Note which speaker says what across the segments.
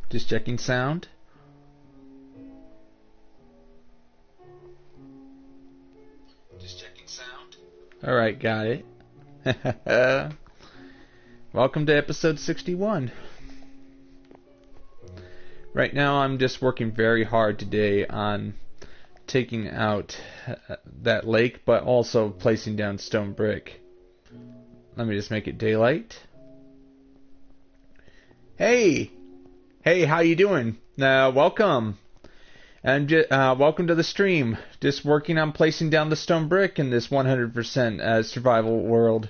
Speaker 1: Just checking sound. Just checking sound. Alright, got it. Welcome to episode 61. Right now I'm just working very hard today on taking out that lake, but also placing down stone brick. Let me just make it daylight. Hey! Hey, how you doing? Welcome. And welcome to the stream. Just working on placing down the stone brick in this 100% survival world.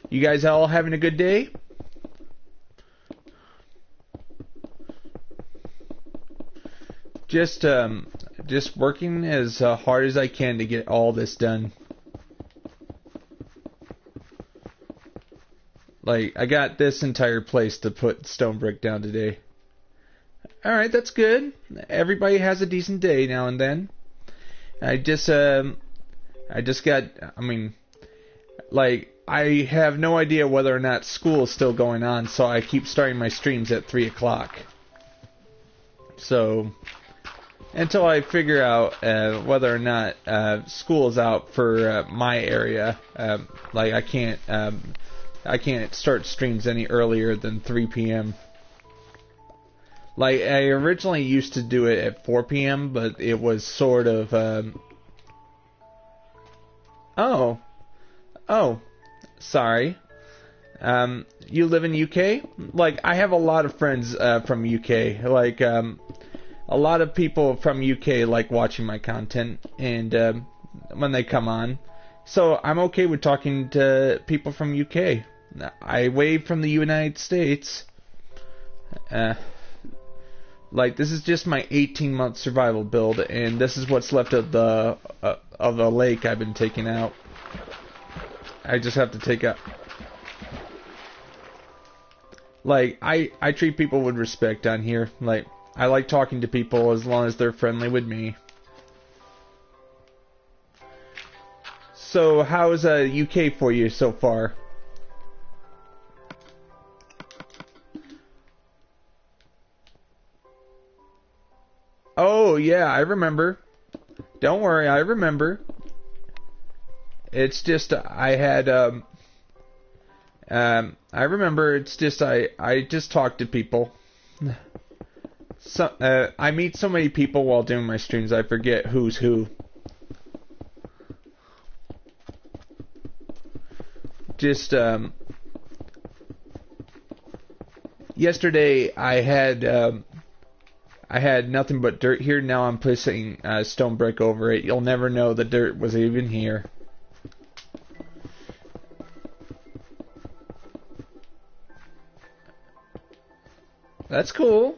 Speaker 1: You guys all having a good day? Just working as hard as I can to get all this done. Like, I got this entire place to put stone brick down today. Alright, that's good. Everybody has a decent day now and then. I have no idea whether or not school is still going on, so I keep starting my streams at 3 o'clock. So, until I figure out whether or not school is out for my area, I can't start streams any earlier than 3 p.m. Like, I originally used to do it at 4 p.m., but it was sort of, Oh, sorry. You live in UK? Like, I have a lot of friends from UK. Like, a lot of people from UK like watching my content, and when they come on. So, I'm okay with talking to people from UK. I wave from the United States. This is just my 18-month survival build, and this is what's left of the lake I've been taking out. I just have to take out. Like, I treat people with respect on here. Like, I like talking to people as long as they're friendly with me. So, how's UK for you so far? Oh, yeah, I remember. Don't worry, I remember. It's just, I had, I remember, it's just, I just talk to people. So, I meet so many people while doing my streams, I forget who's who. Just, yesterday, I had nothing but dirt here. Now I'm placing stone brick over it. You'll never know the dirt was even here. That's cool.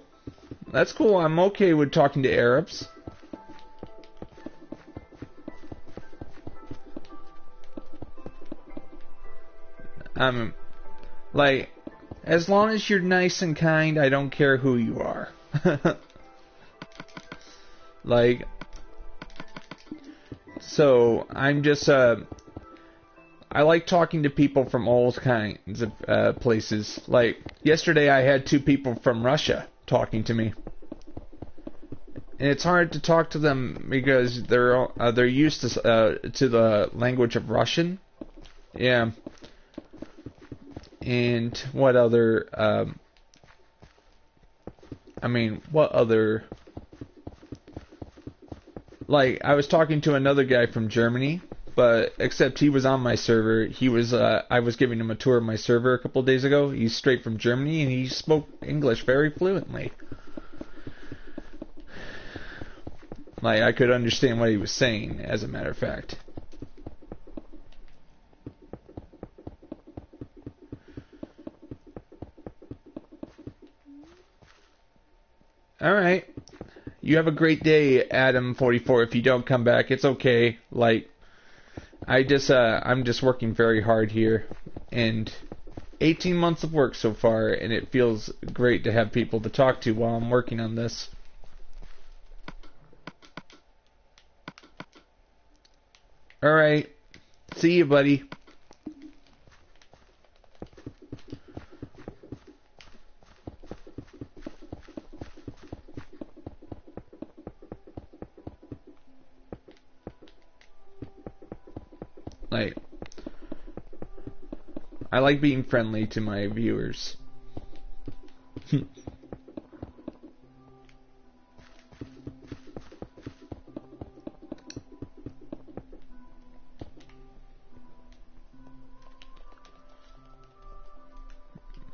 Speaker 1: That's cool. I'm okay with talking to Arabs. Like, as long as you're nice and kind, I don't care who you are. Like, so I'm just I like talking to people from all kinds of places. Like, yesterday I had 2 people from Russia talking to me, and it's hard to talk to them because they're used to the language of Russian. Yeah. And what other what other... Like, I was talking to another guy from Germany, but except he was on my server. He was, I was giving him a tour of my server a couple days ago. He's straight from Germany, and he spoke English very fluently. Like, I could understand what he was saying, as a matter of fact. Alright. You have a great day, Adam44. If you don't come back, it's okay. Like, I'm just working very hard here. And 18 months of work so far, and it feels great to have people to talk to while I'm working on this. Alright. See you, buddy. Like, I like being friendly to my viewers.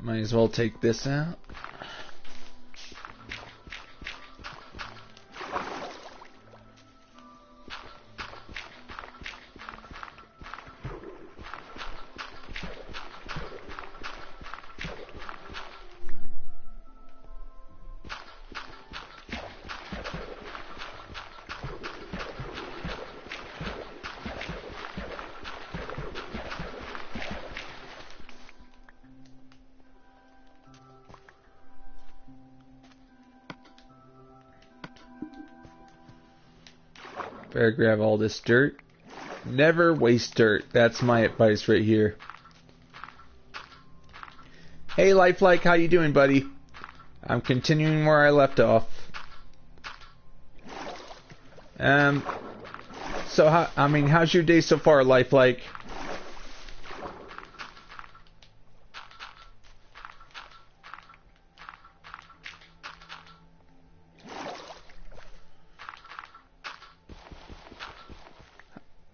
Speaker 1: Might as well take this out. Better grab all this dirt. Never waste dirt. That's my advice right here. Hey, Lifelike, how you doing, buddy? I'm continuing where I left off. So how's your day so far, Lifelike?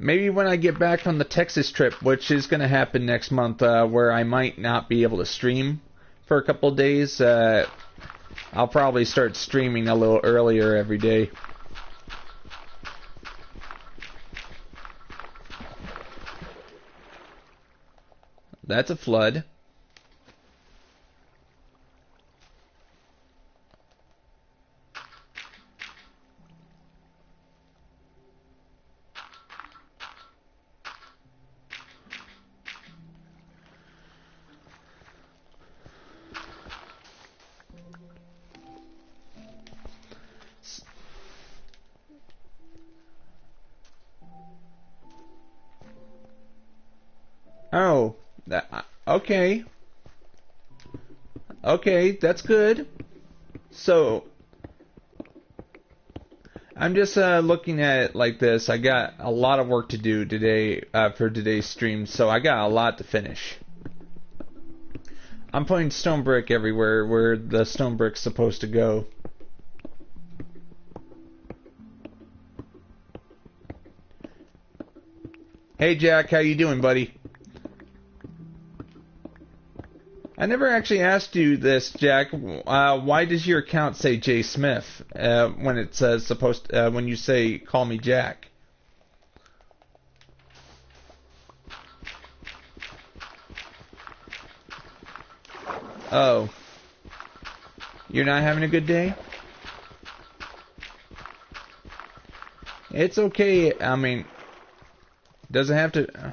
Speaker 1: Maybe when I get back from the Texas trip, which is going to happen next month, where I might not be able to stream for a couple of days, I'll probably start streaming a little earlier every day. That's a flood. Oh, okay. Okay, that's good. So, I'm just looking at it like this. I got a lot of work to do today for today's stream, so I got a lot to finish. I'm putting stone brick everywhere where the stone brick's supposed to go. Hey Jack, how you doing, buddy? I never actually asked you this, Jack. Why does your account say J Smith when it says when you say call me Jack? Oh, you're not having a good day? It's okay. I mean, doesn't have to.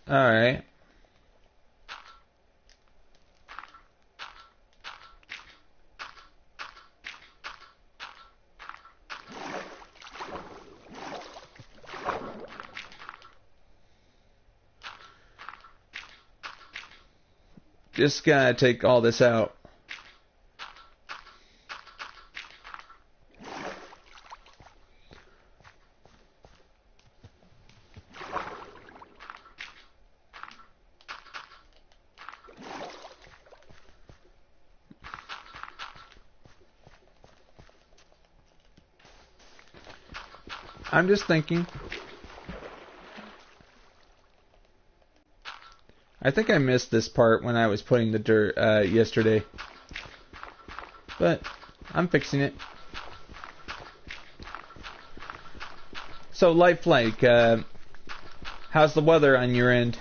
Speaker 1: All right. Just gotta take all this out. I'm just thinking. I think I missed this part when I was putting the dirt yesterday. But I'm fixing it. So, Lifelike, how's the weather on your end?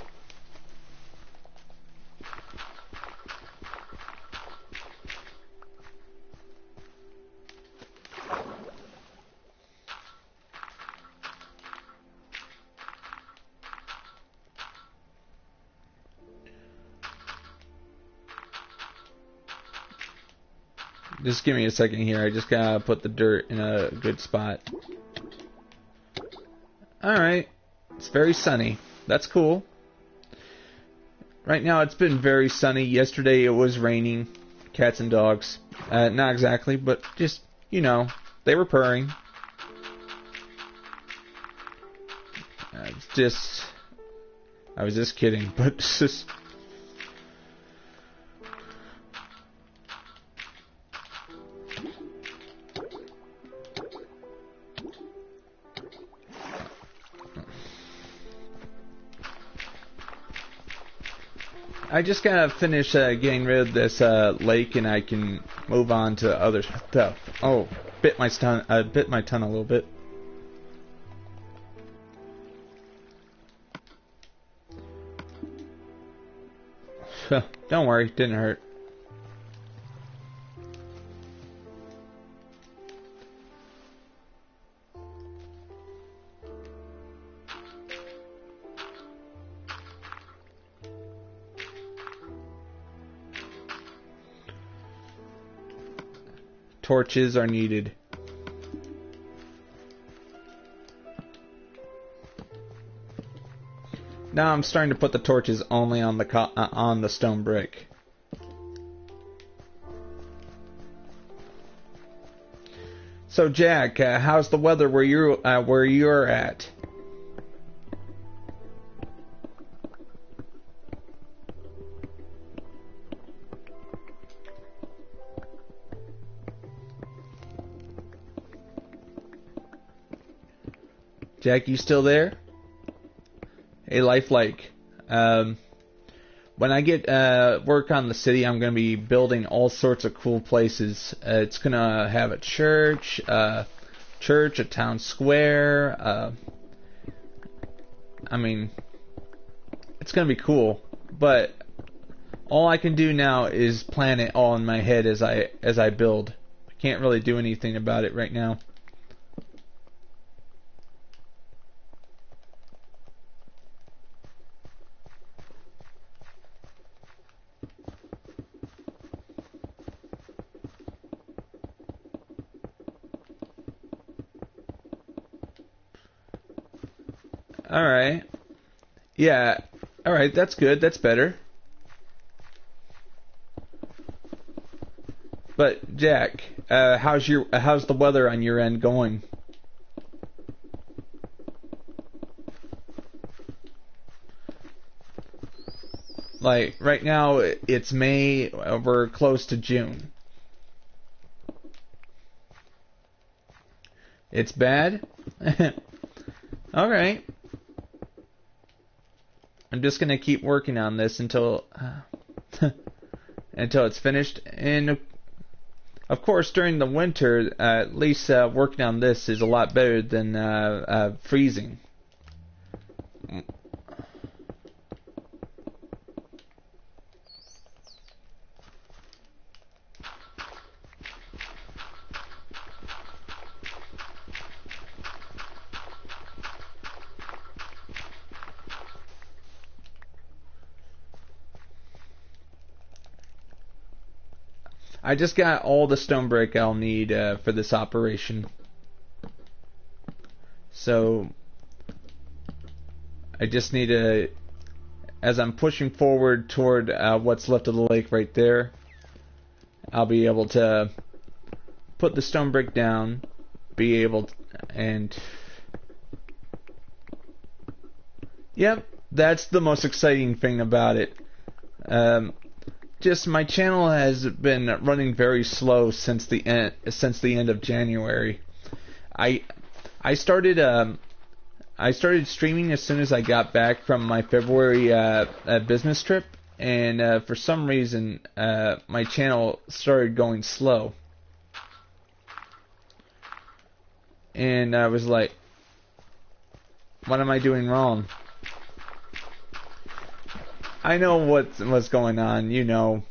Speaker 1: Just give me a second here. I just gotta put the dirt in a good spot. Alright. It's very sunny. That's cool. Right now it's been very sunny. Yesterday it was raining. Cats and dogs. Not exactly, but just, you know, they were purring. I was just kidding, but it's just... I just gotta finish getting rid of this lake, and I can move on to other stuff. Oh, bit my tongue a little bit. Don't worry, didn't hurt. Torches are needed. Now I'm starting to put the torches only on the stone brick. So Jack, how's the weather where you're at? Jack, you still there? Hey, Lifelike. When I get work on the city, I'm going to be building all sorts of cool places. It's going to have a church, a town square. I mean, it's going to be cool. But all I can do now is plan it all in my head as I build. I can't really do anything about it right now. Alright. Yeah. Alright, that's good. That's better. But, Jack, how's the weather on your end going? Like, right now, it's May, we're close to June. It's bad? Alright. I'm just gonna keep working on this until it's finished. And of course, during the winter, at least working on this is a lot better than freezing. I just got all the stone brick I'll need for this operation. So I just need to, as I'm pushing forward toward what's left of the lake right there, I'll be able to put the stone brick down, be able to, and yep, that's the most exciting thing about it. Just my channel has been running very slow since the end of January. I started streaming as soon as I got back from my February business trip, and for some reason my channel started going slow, and I was like, what am I doing wrong? I know what's going on, you know,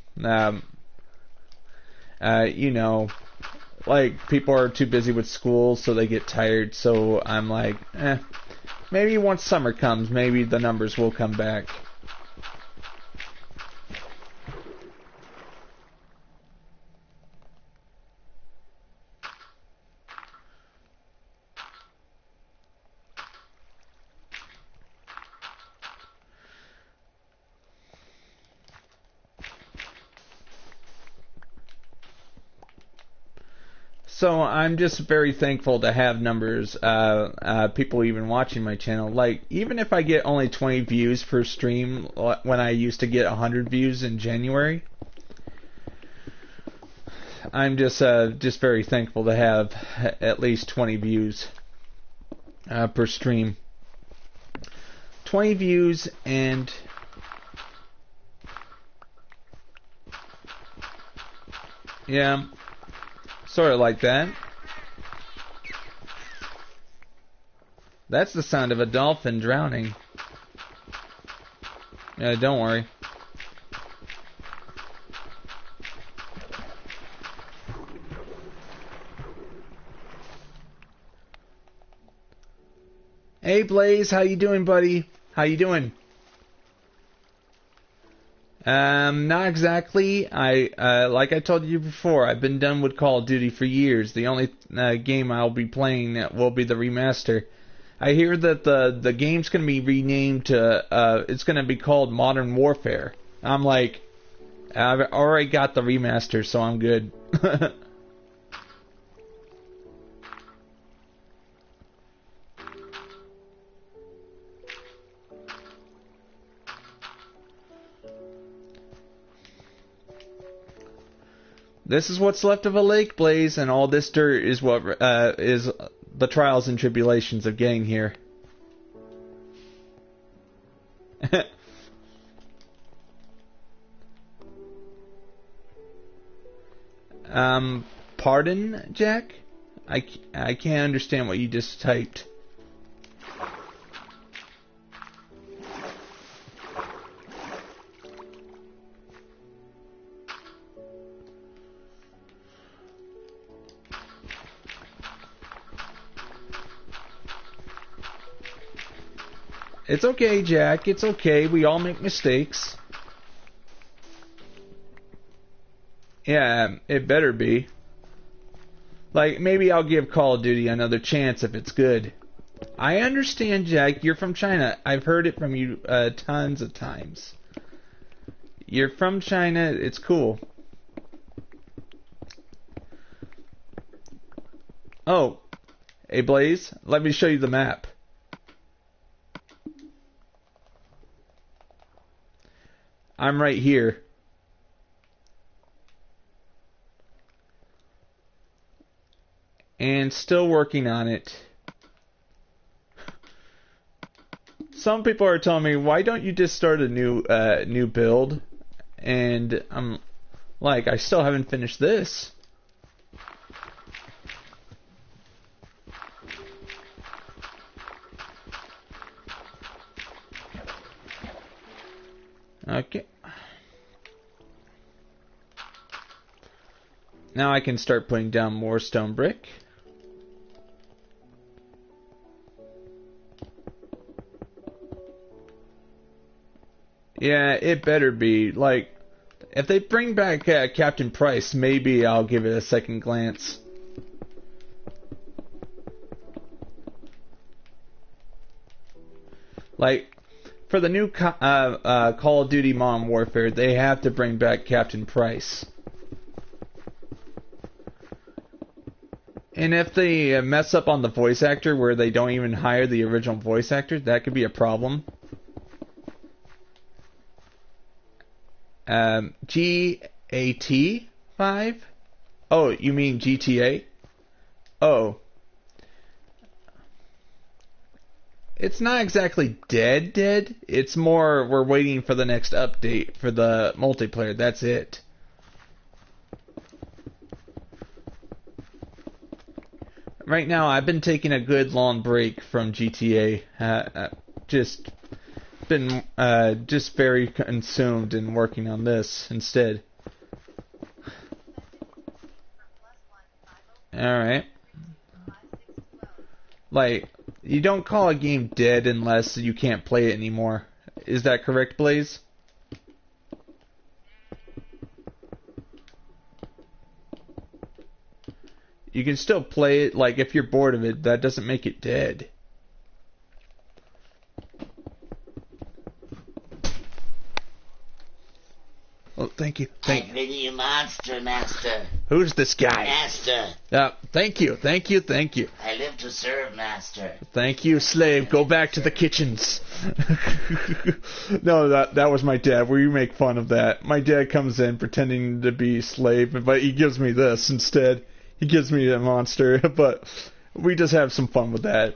Speaker 1: like people are too busy with school, so they get tired. So I'm like, maybe once summer comes, maybe the numbers will come back. So I'm just very thankful to have numbers, people even watching my channel. Like, even if I get only 20 views per stream when I used to get 100 views in January, I'm just very thankful to have at least 20 views per stream. 20 views and yeah, sort of like that. That's the sound of a dolphin drowning. Yeah, don't worry. Hey Blaze, how you doing, buddy? How you doing? Not exactly. Like I told you before, I've been done with Call of Duty for years. The only game I'll be playing will be the remaster. I hear that the game's gonna be renamed to it's gonna be called Modern Warfare. I'm like, I've already got the remaster, so I'm good. This is what's left of a lake, Blaze, and all this dirt is what is the trials and tribulations of getting here. Pardon, Jack? I can't understand what you just typed. It's okay, Jack. It's okay. We all make mistakes. Yeah, it better be. Like, maybe I'll give Call of Duty another chance if it's good. I understand, Jack. You're from China. I've heard it from you tons of times. You're from China. It's cool. Oh. Hey, Blaze. Let me show you the map. I'm right here. And still working on it. Some people are telling me, why don't you just start a new build? And I'm like, I still haven't finished this. Okay. Now I can start putting down more stone brick. Yeah, it better be. Like, if they bring back Captain Price, maybe I'll give it a second glance. Like, for the new Call of Duty Modern Warfare, they have to bring back Captain Price. And if they mess up on the voice actor where they don't even hire the original voice actor, that could be a problem. GAT 5? Oh, you mean GTA? Oh. It's not exactly dead. It's more we're waiting for the next update for the multiplayer. That's it. Right now, I've been taking a good long break from GTA. Just been just very consumed in working on this instead. Alright. Like, you don't call a game dead unless you can't play it anymore. Is that correct, Blaze? You can still play it, like, if you're bored of it, that doesn't make it dead. Thank you.
Speaker 2: I've been your monster, Master.
Speaker 1: Who's this guy?
Speaker 2: Master.
Speaker 1: Thank you.
Speaker 2: I live to serve, Master.
Speaker 1: Thank you, slave. Go back to the kitchens. No, that was my dad. We make fun of that. My dad comes in pretending to be slave, but he gives me this instead. He gives me a monster, but we just have some fun with that.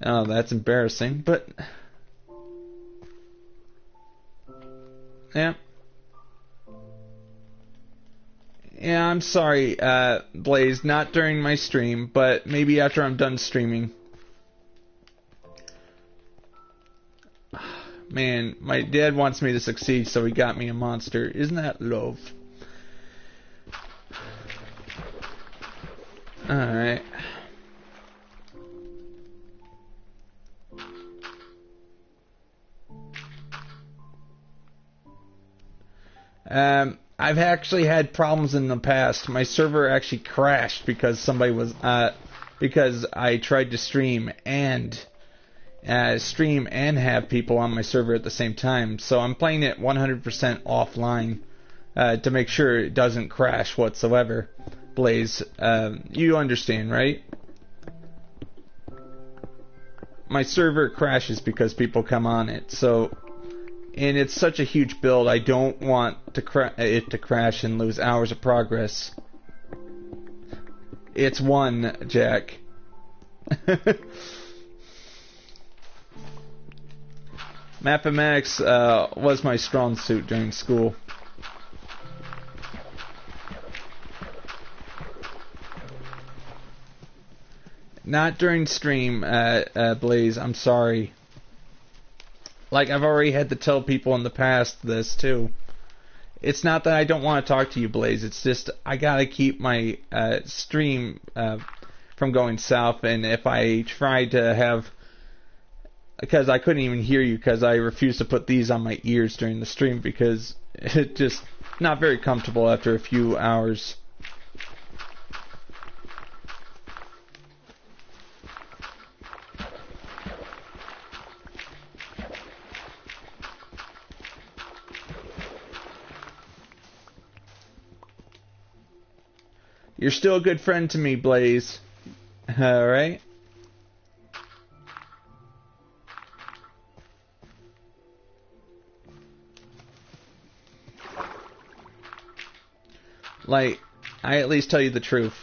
Speaker 1: Oh, that's embarrassing, but... Yeah. Yeah, I'm sorry, Blaze, not during my stream, but maybe after I'm done streaming. Man, my dad wants me to succeed, so he got me a monster. Isn't that love? Alright. I've actually had problems in the past. My server actually crashed because somebody was, because I tried to stream and have people on my server at the same time. So I'm playing it 100% offline, to make sure it doesn't crash whatsoever. Blaze, you understand, right? My server crashes because people come on it, so... And it's such a huge build, I don't want it to crash and lose hours of progress. It's one, Jack. Mathematics was my strong suit during school. Not during stream, Blaze, I'm sorry. Like, I've already had to tell people in the past this, too. It's not that I don't want to talk to you, Blaze. It's just, I gotta keep my stream from going south. And if I tried to have... Because I couldn't even hear you because I refused to put these on my ears during the stream because it just not very comfortable after a few hours. You're still a good friend to me, Blaze. Alright? Like, I at least tell you the truth.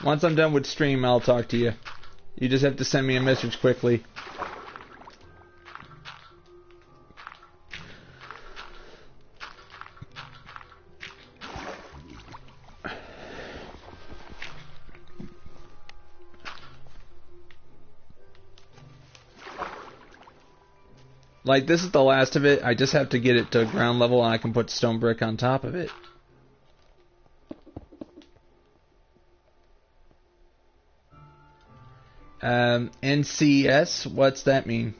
Speaker 1: Once I'm done with stream, I'll talk to you. You just have to send me a message quickly. Like, this is the last of it. I just have to get it to ground level and I can put stone brick on top of it. NCS? What's that mean?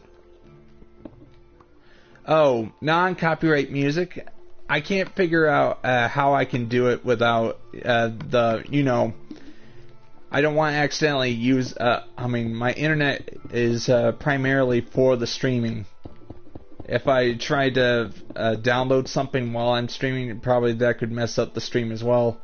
Speaker 1: Oh, non-copyright music? I can't figure out how I can do it without I don't want to accidentally use, my internet is primarily for the streaming. If I tried to download something while I'm streaming, probably that could mess up the stream as well.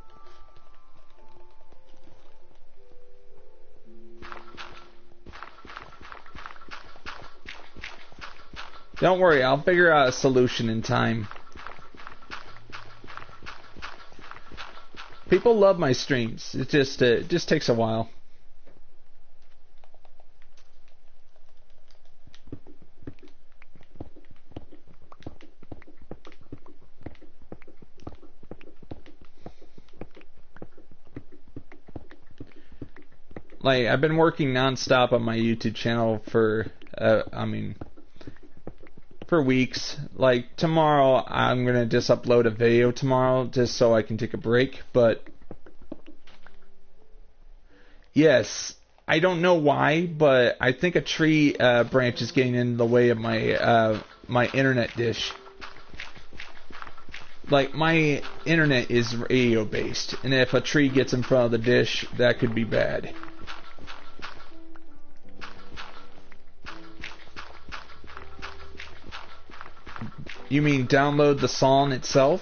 Speaker 1: Don't worry, I'll figure out a solution in time. People love my streams. It just takes a while. Like, I've been working non-stop on my YouTube channel for, for weeks. Like, tomorrow, I'm gonna just upload a video tomorrow, just so I can take a break, but... Yes, I don't know why, but I think a tree branch is getting in the way of my, my internet dish. Like, my internet is radio based, and if a tree gets in front of the dish, that could be bad. You mean download the song itself?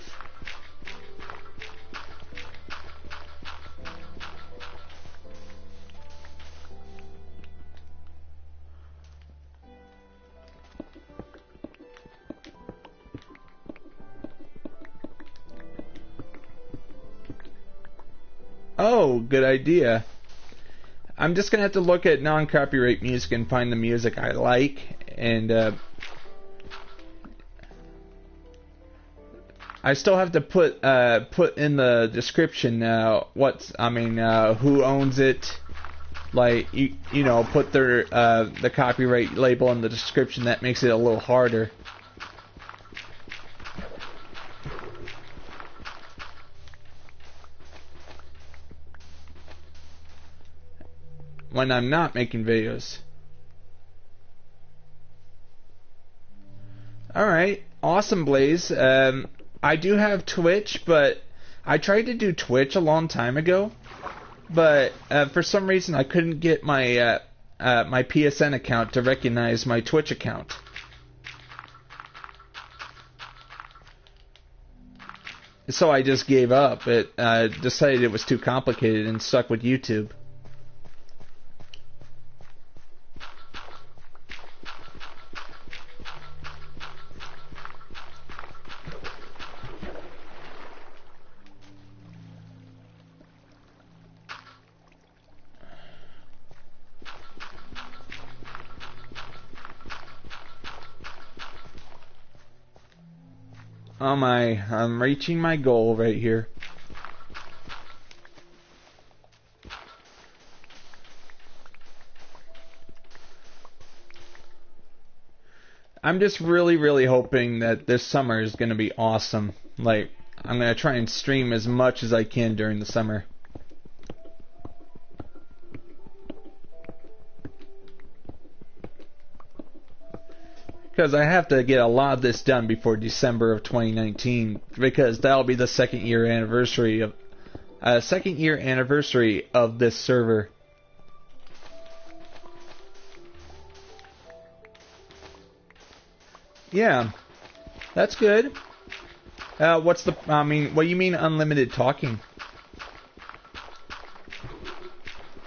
Speaker 1: Oh, good idea. I'm just gonna have to look at non-copyright music and find the music I like, and I still have to put in the description who owns it. Like you know, put their the copyright label in the description. That makes it a little harder. When I'm not making videos. Alright, awesome, Blaze. I do have Twitch, but I tried to do Twitch a long time ago, but for some reason I couldn't get my my PSN account to recognize my Twitch account. So I just gave up. It decided it was too complicated and stuck with YouTube. Oh my, I'm reaching my goal right here. I'm just really hoping that this summer is going to be awesome. Like, I'm going to try and stream as much as I can during the summer. Because I have to get a lot of this done before December of 2019, because that'll be the second year anniversary of this server. Yeah, that's good. What do you mean unlimited talking?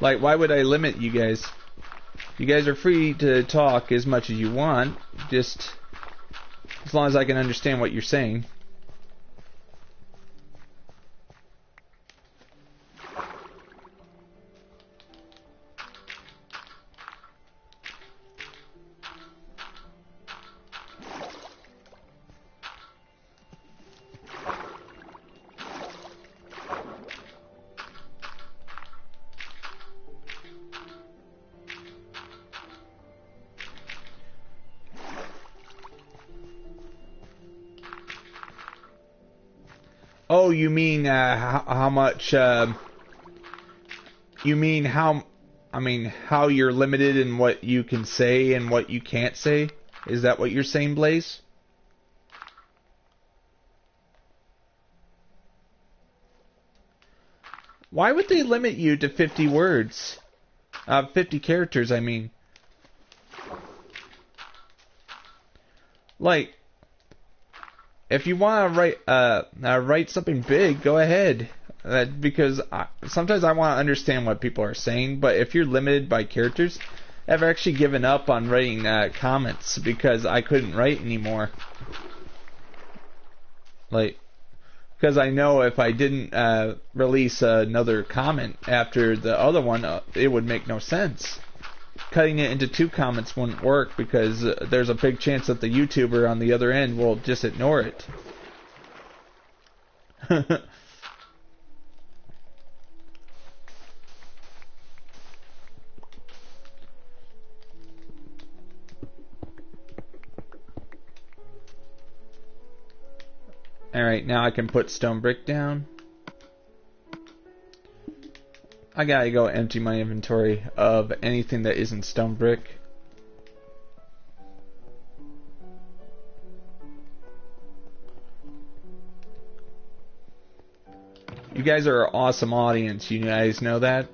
Speaker 1: Like, why would I limit you guys? You guys are free to talk as much as you want, just as long as I can understand what you're saying. Oh, you mean how much? You mean how? I mean how you're limited in what you can say and what you can't say? Is that what you're saying, Blaze? Why would they limit you to 50 words? 50 characters, I mean. Like, if you want to write something big, go ahead. Because sometimes I want to understand what people are saying, but if you're limited by characters, I've actually given up on writing comments because I couldn't write anymore. Like, because I know if I didn't release another comment after the other one, it would make no sense. Cutting it into 2 comments wouldn't work because there's a big chance that the YouTuber on the other end will just ignore it. Alright, now I can put stone brick down. I gotta go empty my inventory of anything that isn't stone brick. You guys are an awesome audience. You guys know that?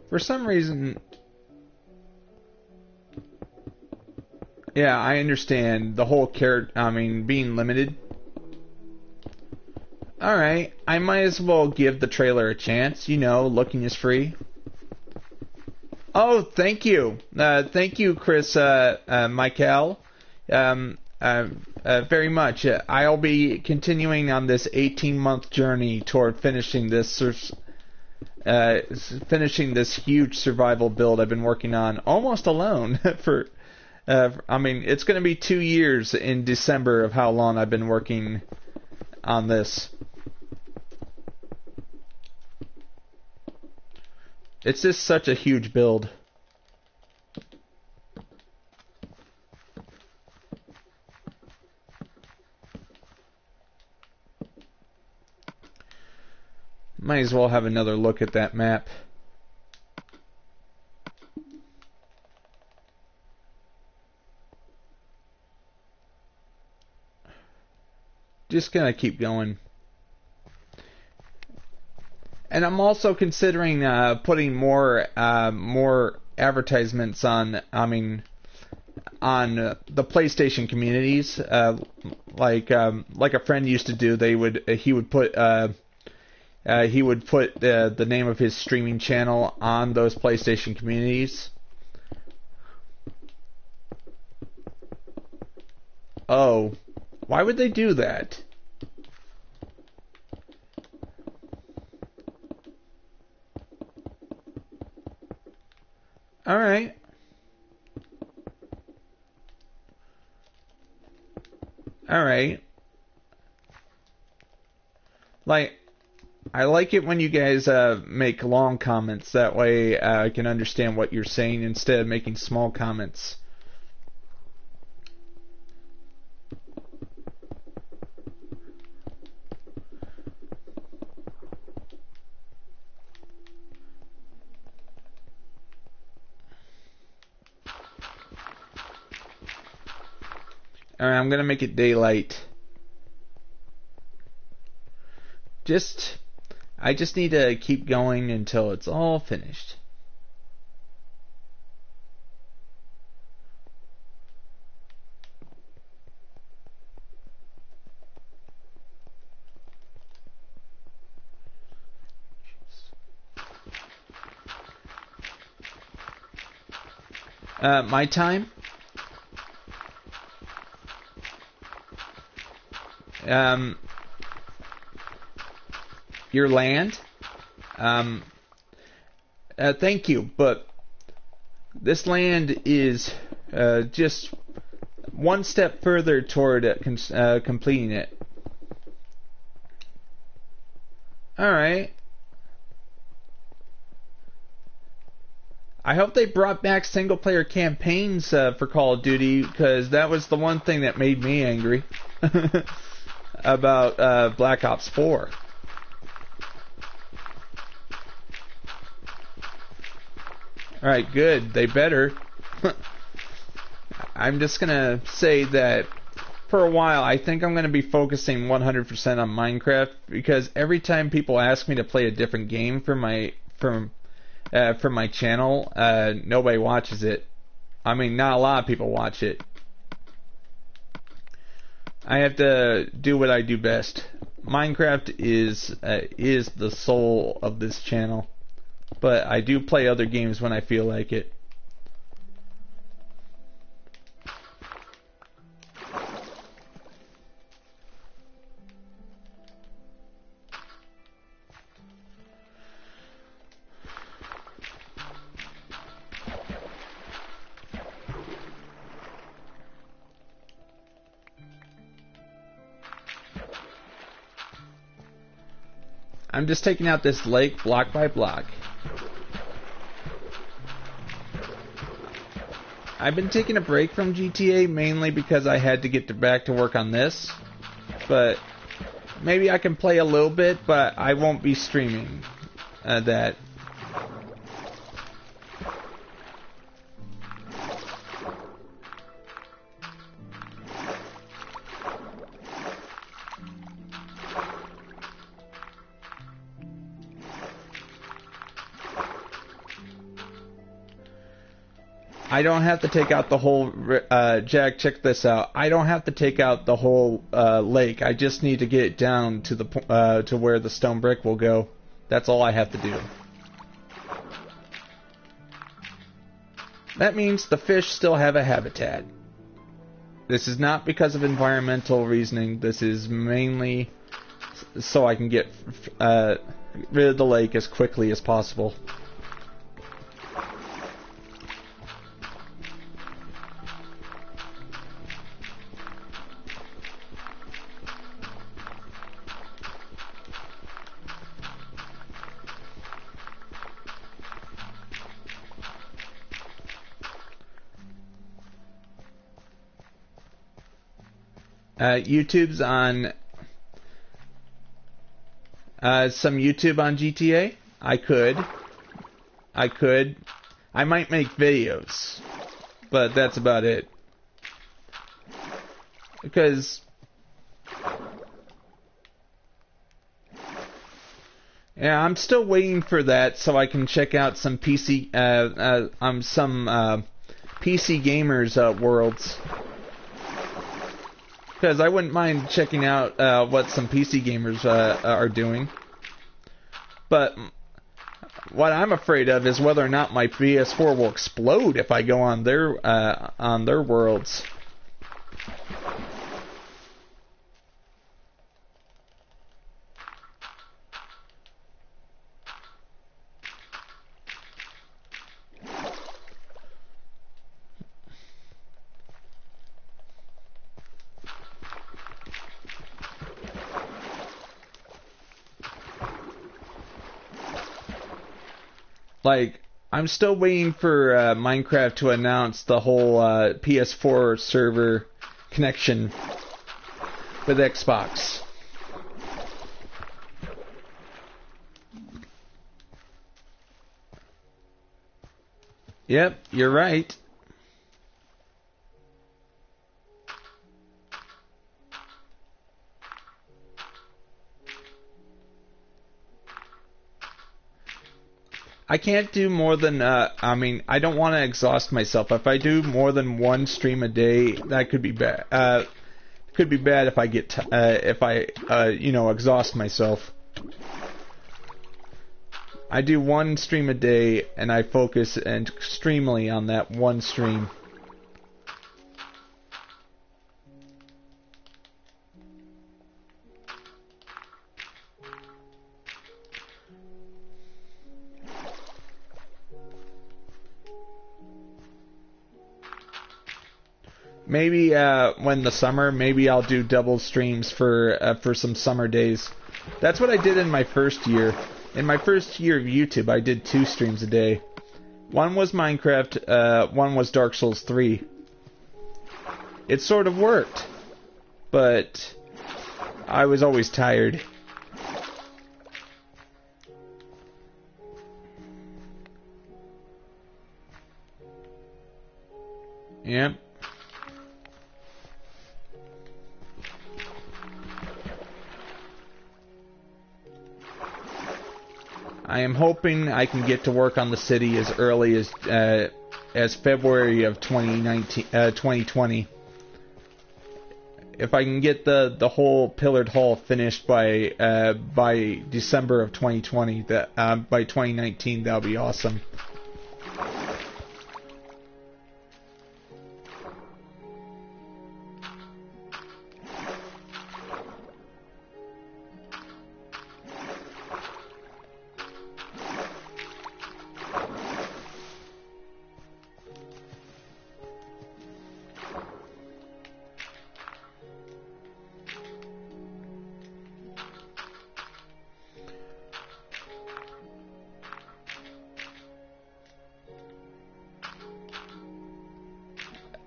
Speaker 1: For some reason, yeah, I understand the whole being limited. Alright, I might as well give the trailer a chance. You know, looking is free. Oh, thank you. Thank you, Chris, Michael. Very much. I'll be continuing on this 18-month journey toward finishing this huge survival build I've been working on almost alone for. It's going to be 2 years in December of how long I've been working on this. It's just such a huge build. Might as well have another look at that map. Just gonna keep going. And I'm also considering putting more advertisements on the PlayStation communities, like a friend used to do. He would put the name of his streaming channel on those PlayStation communities. Oh, why would they do that? Alright. Alright. Like, I like it when you guys make long comments. That way I can understand what you're saying instead of making small comments. Alright, I'm gonna make it daylight. I just need to keep going until it's all finished. My time? Your land? Thank you, but this land is just one step further toward completing it. Alright. I hope they brought back single-player campaigns for Call of Duty, because that was the one thing that made me angry about Black Ops 4. Alright, good. They better. I'm just gonna say that for a while, I think I'm gonna be focusing 100% on Minecraft, because every time people ask me to play a different game for my channel, nobody watches it. I mean, not a lot of people watch it. I have to do what I do best. Minecraft is the soul of this channel, but I do play other games when I feel like it. I'm just taking out this lake block by block. I've been taking a break from GTA mainly because I had to get back to work on this. But maybe I can play a little bit, but I won't be streaming that. I don't have to take out the whole, Jack, check this out. I don't have to take out the whole lake. I just need to get it down to the to where the stone brick will go. That's all I have to do. That means the fish still have a habitat. This is not because of environmental reasoning. This is mainly so I can get rid of the lake as quickly as possible. YouTube's on some YouTube on GTA. I could. I might make videos, but that's about it. Because yeah, I'm still waiting for that so I can check out some PC PC gamers worlds. Because I wouldn't mind checking out what some PC gamers are doing. But what I'm afraid of is whether or not my PS4 will explode if I go on their worlds. Like, I'm still waiting for Minecraft to announce the whole PS4 server connection with Xbox. Yep, you're right. I can't do more than, I mean, I don't want to exhaust myself. If I do more than one stream a day, that could be bad. Could be bad if I get, exhaust myself. I do one stream a day, and I focus extremely on that one stream. Maybe when the summer, maybe I'll do double streams for some summer days. That's what I did in my first year. In my first year of YouTube, I did 2 streams a day. One was Minecraft, one was Dark Souls 3. It sort of worked, but I was always tired. Yep. I am hoping I can get to work on the city as early as February of 2020. If I can get the whole pillared hall finished by December of 2020, by 2019, that'll be awesome.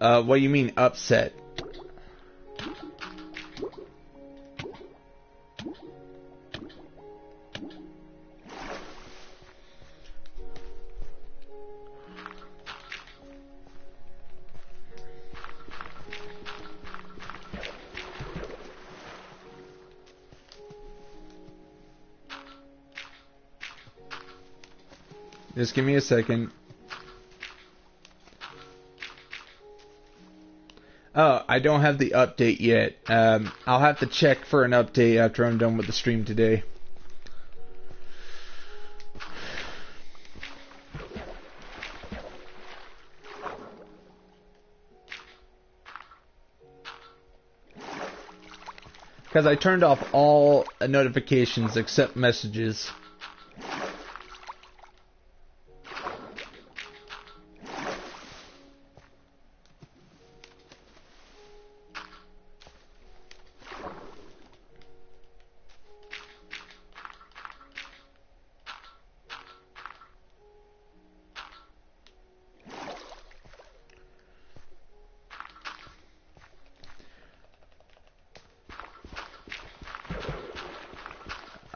Speaker 1: What do you mean upset? Just give me a second. Oh, I don't have the update yet. I'll have to check for an update after I'm done with the stream today. Because I turned off all notifications except messages.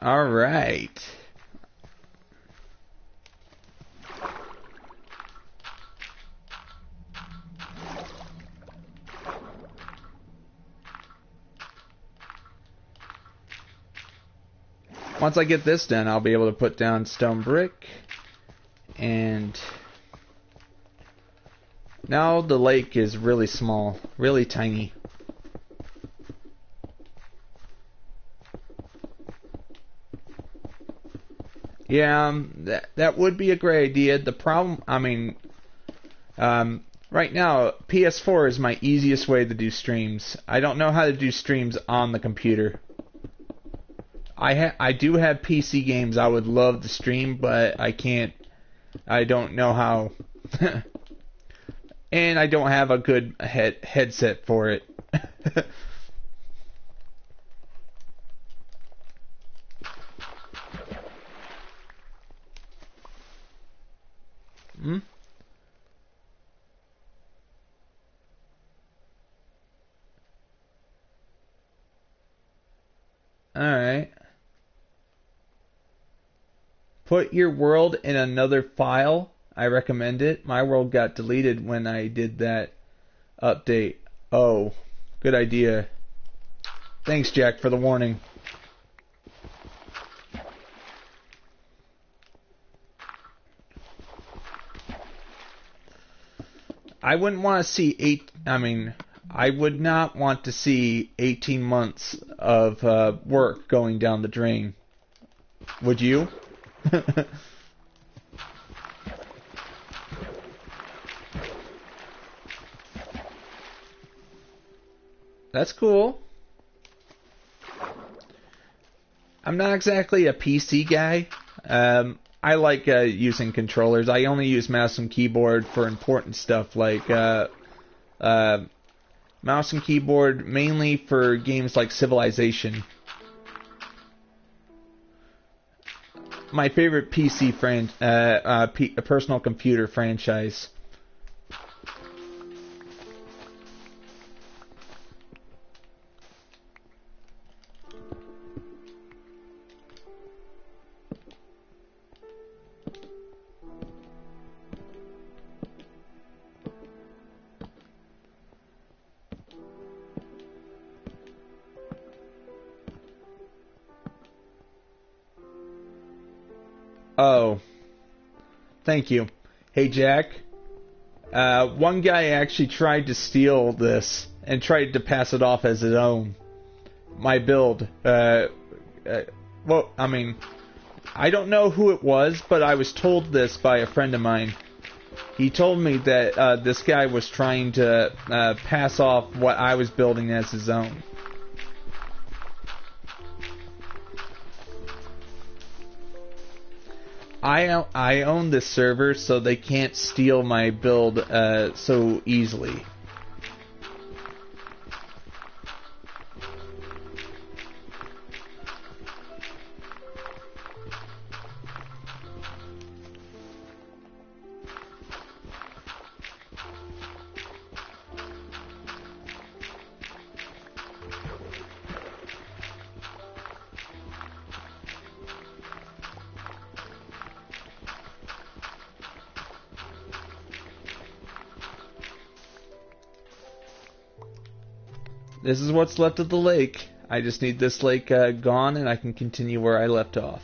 Speaker 1: All right. Once I get this done, I'll be able to put down stone brick. And now the lake is really small, really tiny. Yeah, that would be a great idea. The problem, I mean, right now, PS4 is my easiest way to do streams. I don't know how to do streams on the computer. I do have PC games I would love to stream, but I can't. I don't know how. And I don't have a good headset for it. Hmm? Alright. Put your world in another file. I recommend it. My world got deleted when I did that update. Oh, good idea. Thanks, Jack, for the warning. I wouldn't want to see I would not want to see 18 months of work going down the drain. Would you? That's cool. I'm not exactly a PC guy. I like using controllers. I only use mouse and keyboard for important stuff like mouse and keyboard mainly for games like Civilization. My favorite PC personal computer franchise. Oh, thank you. Hey, Jack. One guy actually tried to steal this and tried to pass it off as his own. My build. Well, I mean, I don't know who it was, but I was told this by a friend of mine. He told me that this guy was trying to pass off what I was building as his own. I own this server, so they can't steal my build so easily. This is what's left of the lake. I just need this lake gone, and I can continue where I left off.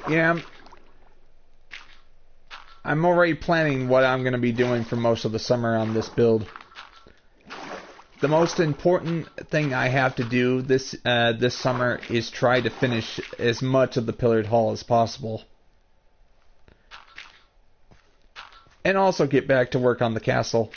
Speaker 1: Yeah, I'm already planning what I'm going to be doing for most of the summer on this build. The most important thing I have to do this summer is try to finish as much of the pillared hall as possible. And also get back to work on the castle.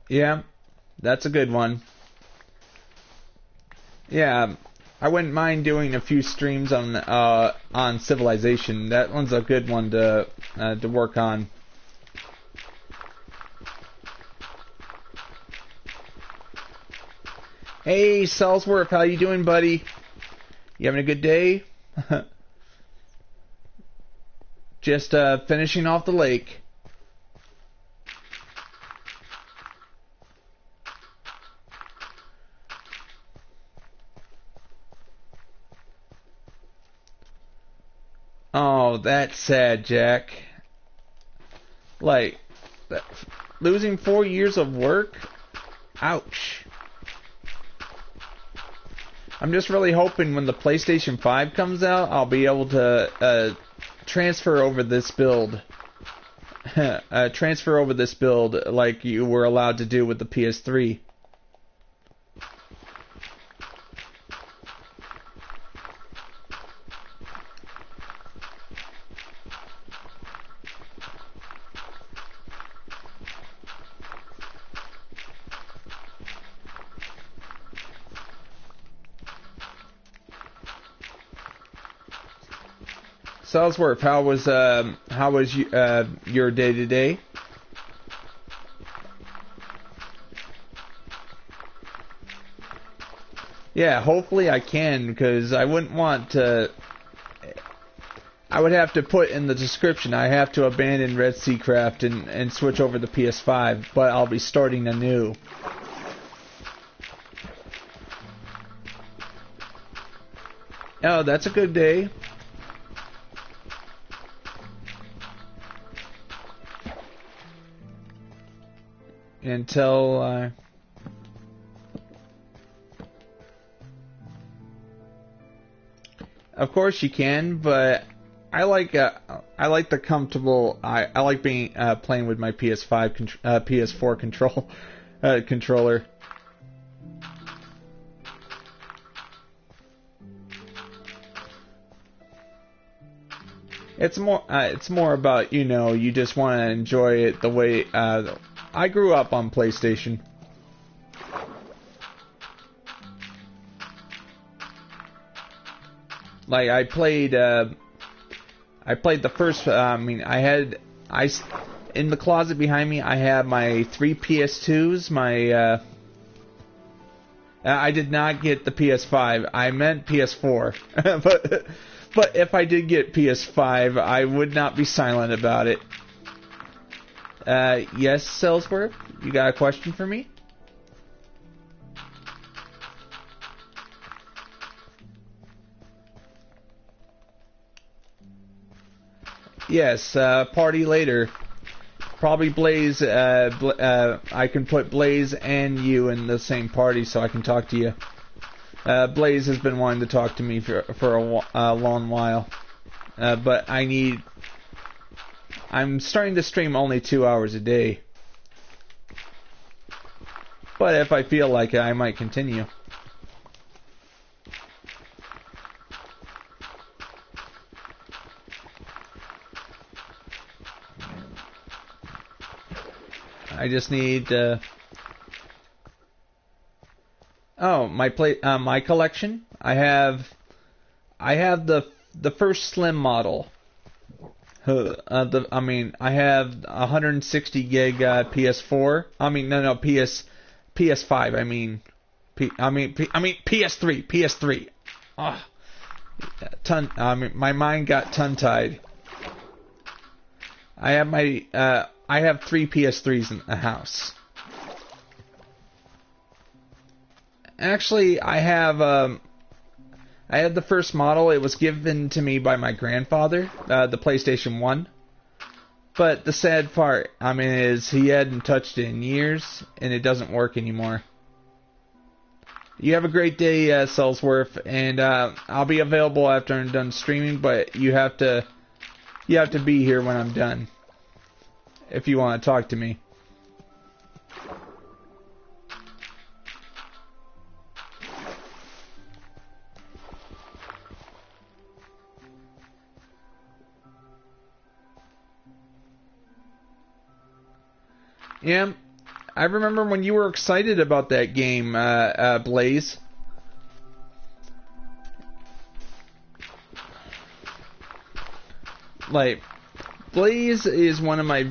Speaker 1: Yeah, that's a good one. Yeah, I wouldn't mind doing a few streams on Civilization. That one's a good one to work on. Hey, Salsworth, how you doing, buddy? You having a good day? Just finishing off the lake. Oh, that's sad, Jack. Like, losing 4 years of work? Ouch. I'm just really hoping when the PlayStation 5 comes out, I'll be able to transfer over this build. Transfer over this build like you were allowed to do with the PS3. Salesworth, how was your day today? Yeah, hopefully I can, because I wouldn't want to. I would have to put in the description I have to abandon REDSEACRAFT and switch over to PS5, but I'll be starting anew. Oh, that's a good day. Until of course you can, but I like the comfortable. I like being playing with my PS4 controller. It's more about, you just want to enjoy it the way I grew up on PlayStation. Like I played the first. In the closet behind me, I have my 3 PS2s. I did not get the PS5. I meant PS4. but if I did get PS5, I would not be silent about it. Yes, Salesworth, you got a question for me? Yes, party later. Probably Blaze. I can put Blaze and you in the same party so I can talk to you. Blaze has been wanting to talk to me for a long while. But I'm starting to stream only 2 hours a day. But if I feel like it, I might continue. I just need my collection. I have the first Slim model. I have 160 gig PS4. PS5. PS3. My mind got tongue-tied. I have 3 PS3s in the house. Actually, I have the first model. It was given to me by my grandfather, the PlayStation 1. But the sad part, is he hadn't touched it in years, and it doesn't work anymore. You have a great day, Salesworth, and I'll be available after I'm done streaming, but you have to be here when I'm done. If you want to talk to me. Yeah, I remember when you were excited about that game, Blaze. Like, Blaze is one of my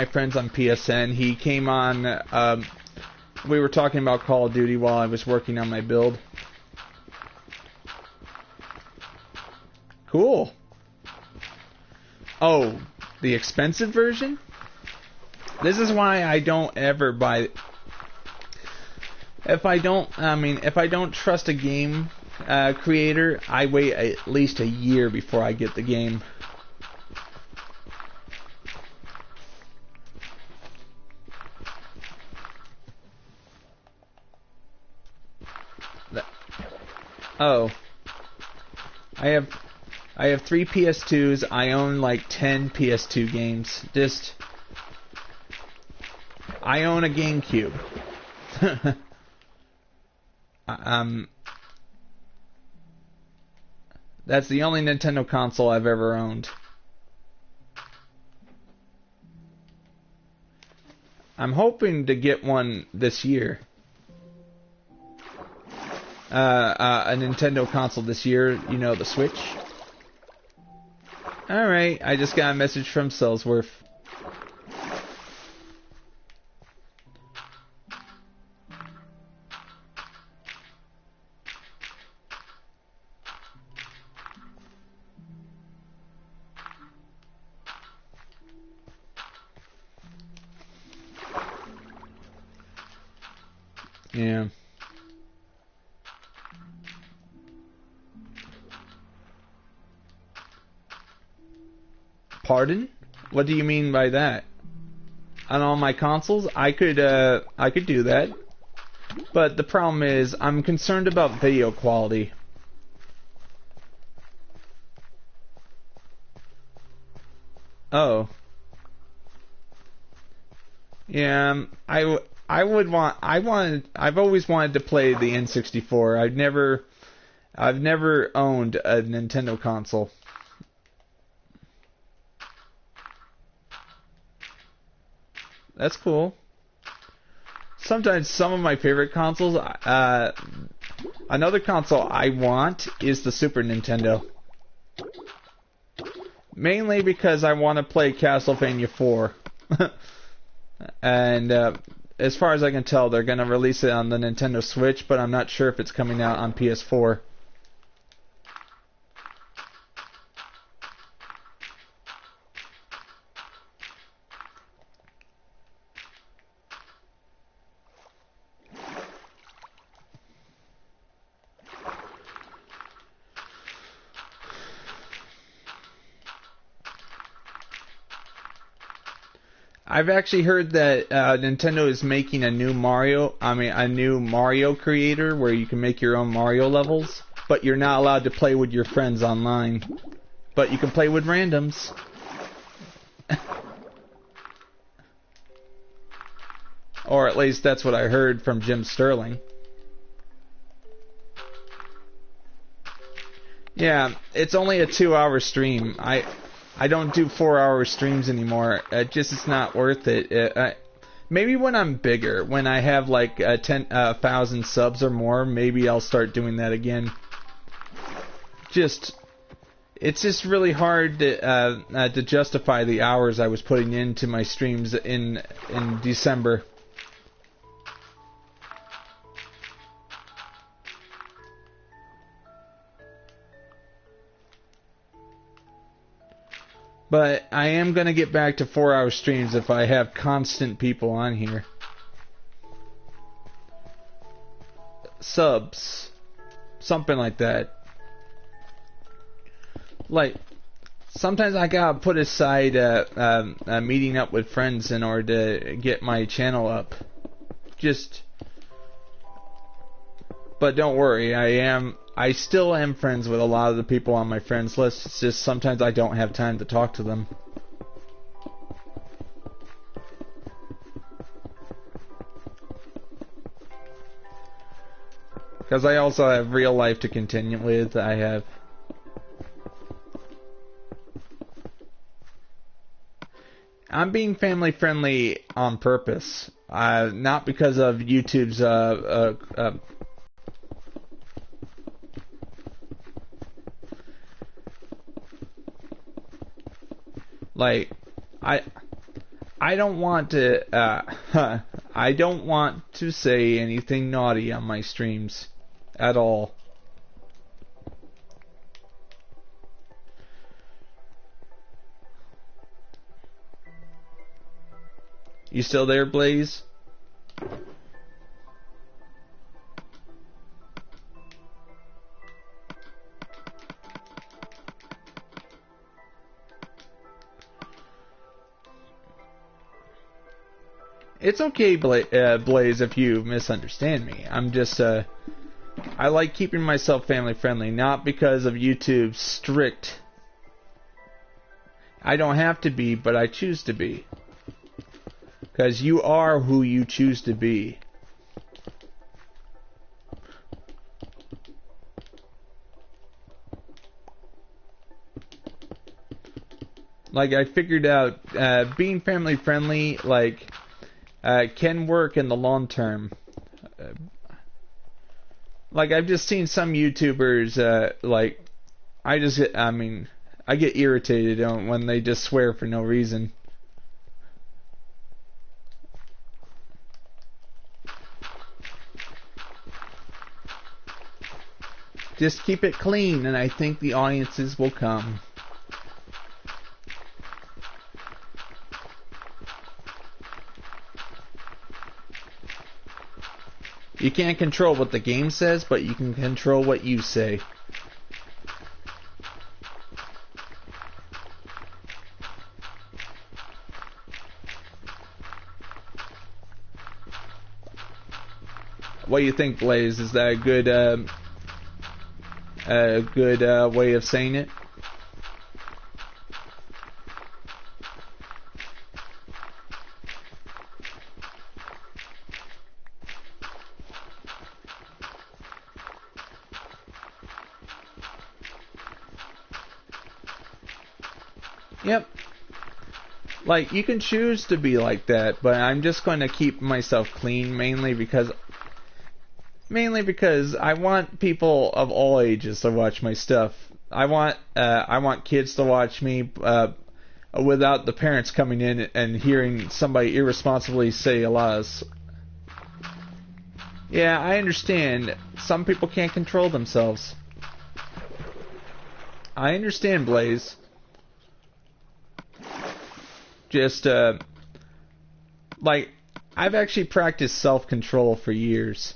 Speaker 1: friends on PSN. He came on. We were talking about Call of Duty while I was working on my build. Cool. Oh, the expensive version? This is why I don't ever buy. If I don't trust a game creator, I wait at least a year before I get the game. Oh, I have 3 PS2s. I own like 10 PS2 games. I own a GameCube. That's the only Nintendo console I've ever owned. I'm hoping to get one this year. A Nintendo console this year, the Switch. Alright, I just got a message from Salesworth. Yeah. Pardon? What do you mean by that? On all my consoles, I could do that. But the problem is, I'm concerned about video quality. Oh. Yeah, I've always wanted to play the N64. I've never owned a Nintendo console. That's cool. Sometimes some of my favorite consoles, another console I want is the Super Nintendo. Mainly because I want to play Castlevania 4. And as far as I can tell, they're going to release it on the Nintendo Switch, but I'm not sure if it's coming out on PS4. I've actually heard that Nintendo is making a new Mario creator where you can make your own Mario levels, but you're not allowed to play with your friends online. But you can play with randoms. Or at least that's what I heard from Jim Sterling. Yeah, it's only a 2-hour stream. I don't do 4-hour streams anymore. It's not worth it. Maybe when I'm bigger, when I have like 10,000 subs or more, maybe I'll start doing that again. It's just really hard to justify the hours I was putting into my streams in December. But I am going to get back to 4-hour streams if I have constant people on here. Subs. Something like that. Like, sometimes I gotta put aside meeting up with friends in order to get my channel up. But don't worry, I still am friends with a lot of the people on my friends list. It's just sometimes I don't have time to talk to them. Because I also have real life to continue with. I'm being family friendly on purpose. Not because of YouTube's like, I don't want to I don't want to say anything naughty on my streams at all. You still there, Blaze? It's okay, Blaze, if you misunderstand me. I'm just, I like keeping myself family friendly, not because of YouTube's strict. I don't have to be, but I choose to be. Because you are who you choose to be. Like, I figured out, being family friendly, like, can work in the long term. Like, I've just seen some YouTubers, like, I get irritated when they just swear for no reason. Just keep it clean, and I think the audiences will come. You can't control what the game says, but you can control what you say. What do you think, Blaze? Is that a good way of saying it? Yep. Like, you can choose to be like that, but I'm just going to keep myself clean, mainly because I want people of all ages to watch my stuff. I want kids to watch me without the parents coming in and hearing somebody irresponsibly say Allahs. Yeah, I understand. Some people can't control themselves. I understand, Blaze. Just, like, I've actually practiced self-control for years.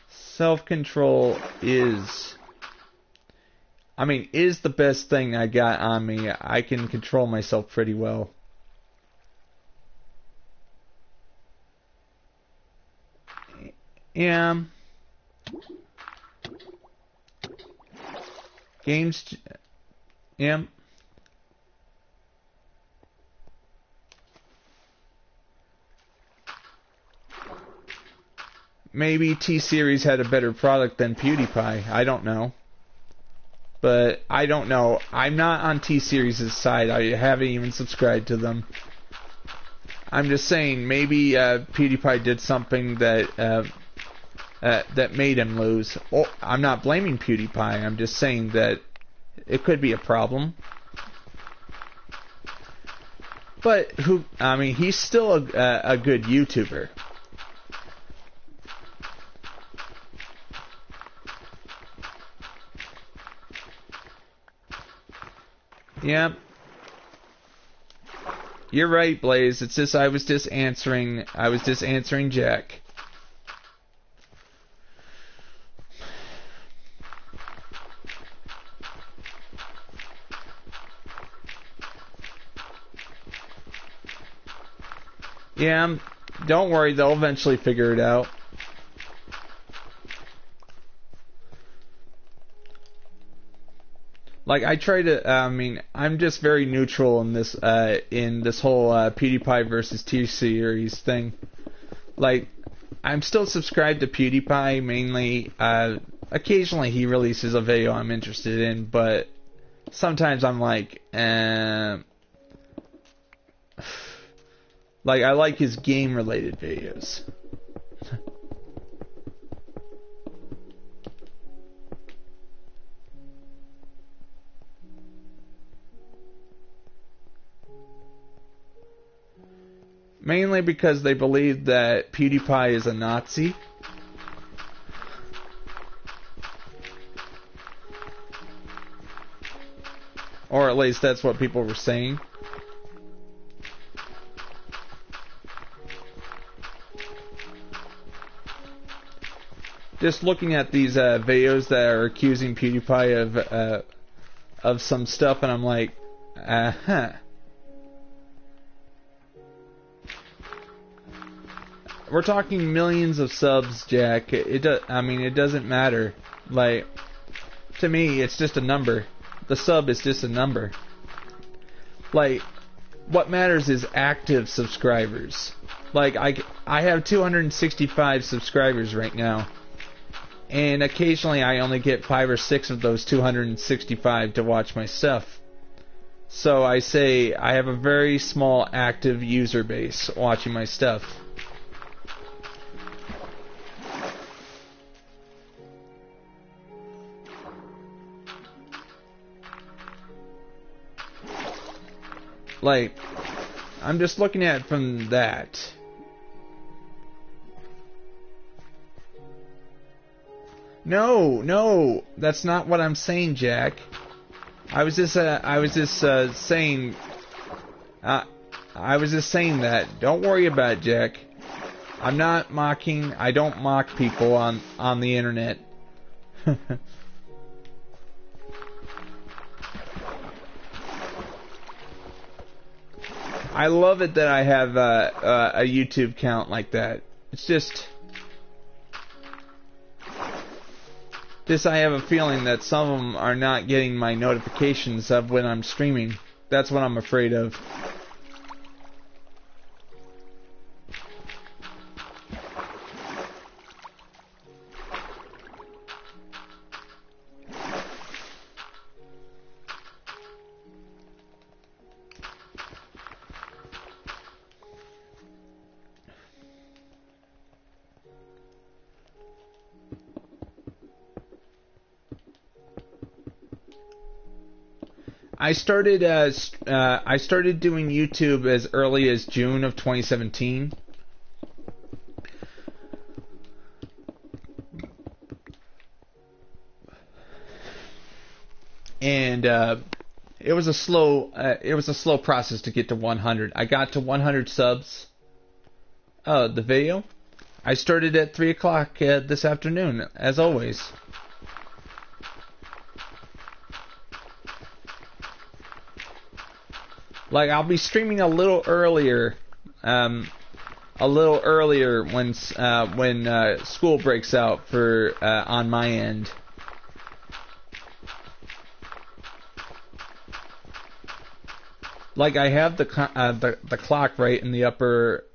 Speaker 1: Self-control is the best thing I got on me. I can control myself pretty well. Yeah. Games. Yeah. Maybe T-Series had a better product than PewDiePie. I don't know. But I don't know. I'm not on T-Series' side. I haven't even subscribed to them. I'm just saying, maybe PewDiePie did something that made him lose. Oh, I'm not blaming PewDiePie. I'm just saying that it could be a problem. But he's still a good YouTuber. Yeah. You're right, Blaze. It's just I was just answering Jack. Yeah, don't worry, they'll eventually figure it out. Like, I try to, I'm just very neutral in this whole PewDiePie versus T-Series thing. Like, I'm still subscribed to PewDiePie, mainly. Occasionally he releases a video I'm interested in, but sometimes I'm like, like, I like his game-related videos. Mainly because they believe that PewDiePie is a Nazi. Or at least that's what people were saying. Just looking at these videos that are accusing PewDiePie of some stuff, and I'm like, We're talking millions of subs, Jack. It doesn't matter. Like, to me, it's just a number. The sub is just a number. Like, what matters is active subscribers. Like, I have 265 subscribers right now. And occasionally I only get 5 or 6 of those 265 to watch my stuff. So I say I have a very small active user base watching my stuff. Like, I'm just looking at it from that. No, that's not what I'm saying, Jack. I was just saying that. Don't worry about it, Jack. I'm not mocking. I don't mock people on the internet. I love it that I have a YouTube count like that. It's just I have a feeling that some of them are not getting my notifications of when I'm streaming. That's what I'm afraid of. I started doing YouTube as early as June of 2017. And it was a slow process to get to 100. I got to 100 subs. Oh, the video? I started at 3 o'clock this afternoon, as always. Like, I'll be streaming a little earlier when school breaks out for on my end. Like, I have the clock right in the upper.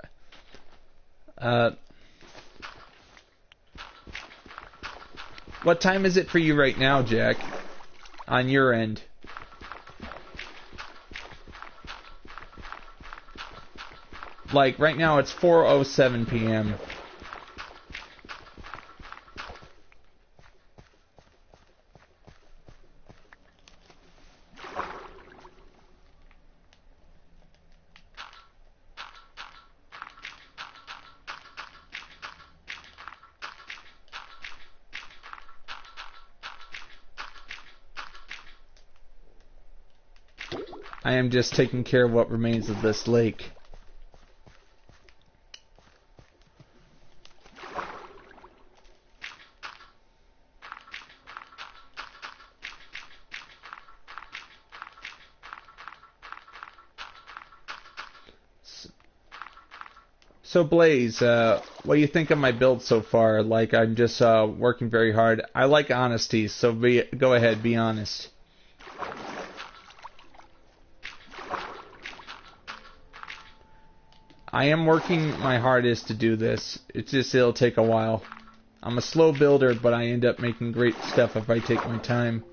Speaker 1: What time is it for you right now, Jack? On your end. Like, right now it's 4:07 p.m. I am just taking care of what remains of this lake. So Blaze, what do you think of my build so far? Like, I'm just working very hard. I like honesty, so go ahead, be honest. I am working my hardest to do this. It'll take a while. I'm a slow builder, but I end up making great stuff if I take my time.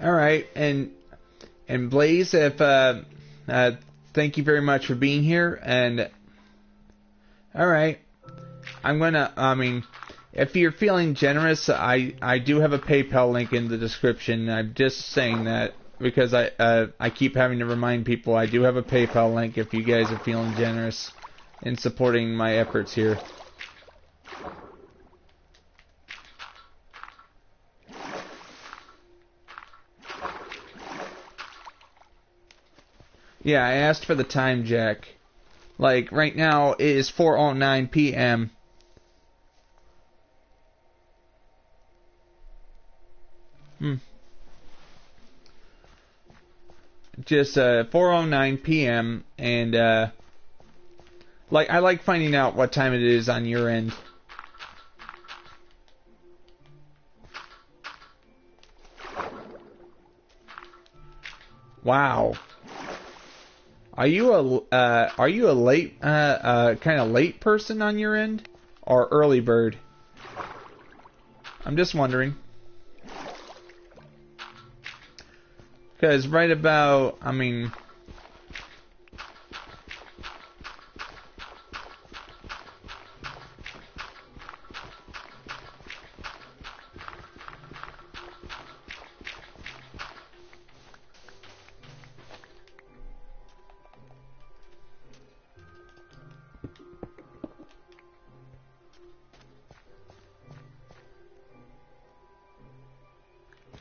Speaker 1: All right, and Blaze, if thank you very much for being here. And all right, I'm gonna. I mean, if you're feeling generous, I do have a PayPal link in the description. I'm just saying that because I keep having to remind people I do have a PayPal link if you guys are feeling generous in supporting my efforts here. Yeah, I asked for the time, Jack. Like, right now, it is 4:09 p.m. Just 4:09 p.m. and like, I like finding out what time it is on your end. Wow. Are you a late kind of late person on your end, or early bird? I'm just wondering. Because right about, I mean,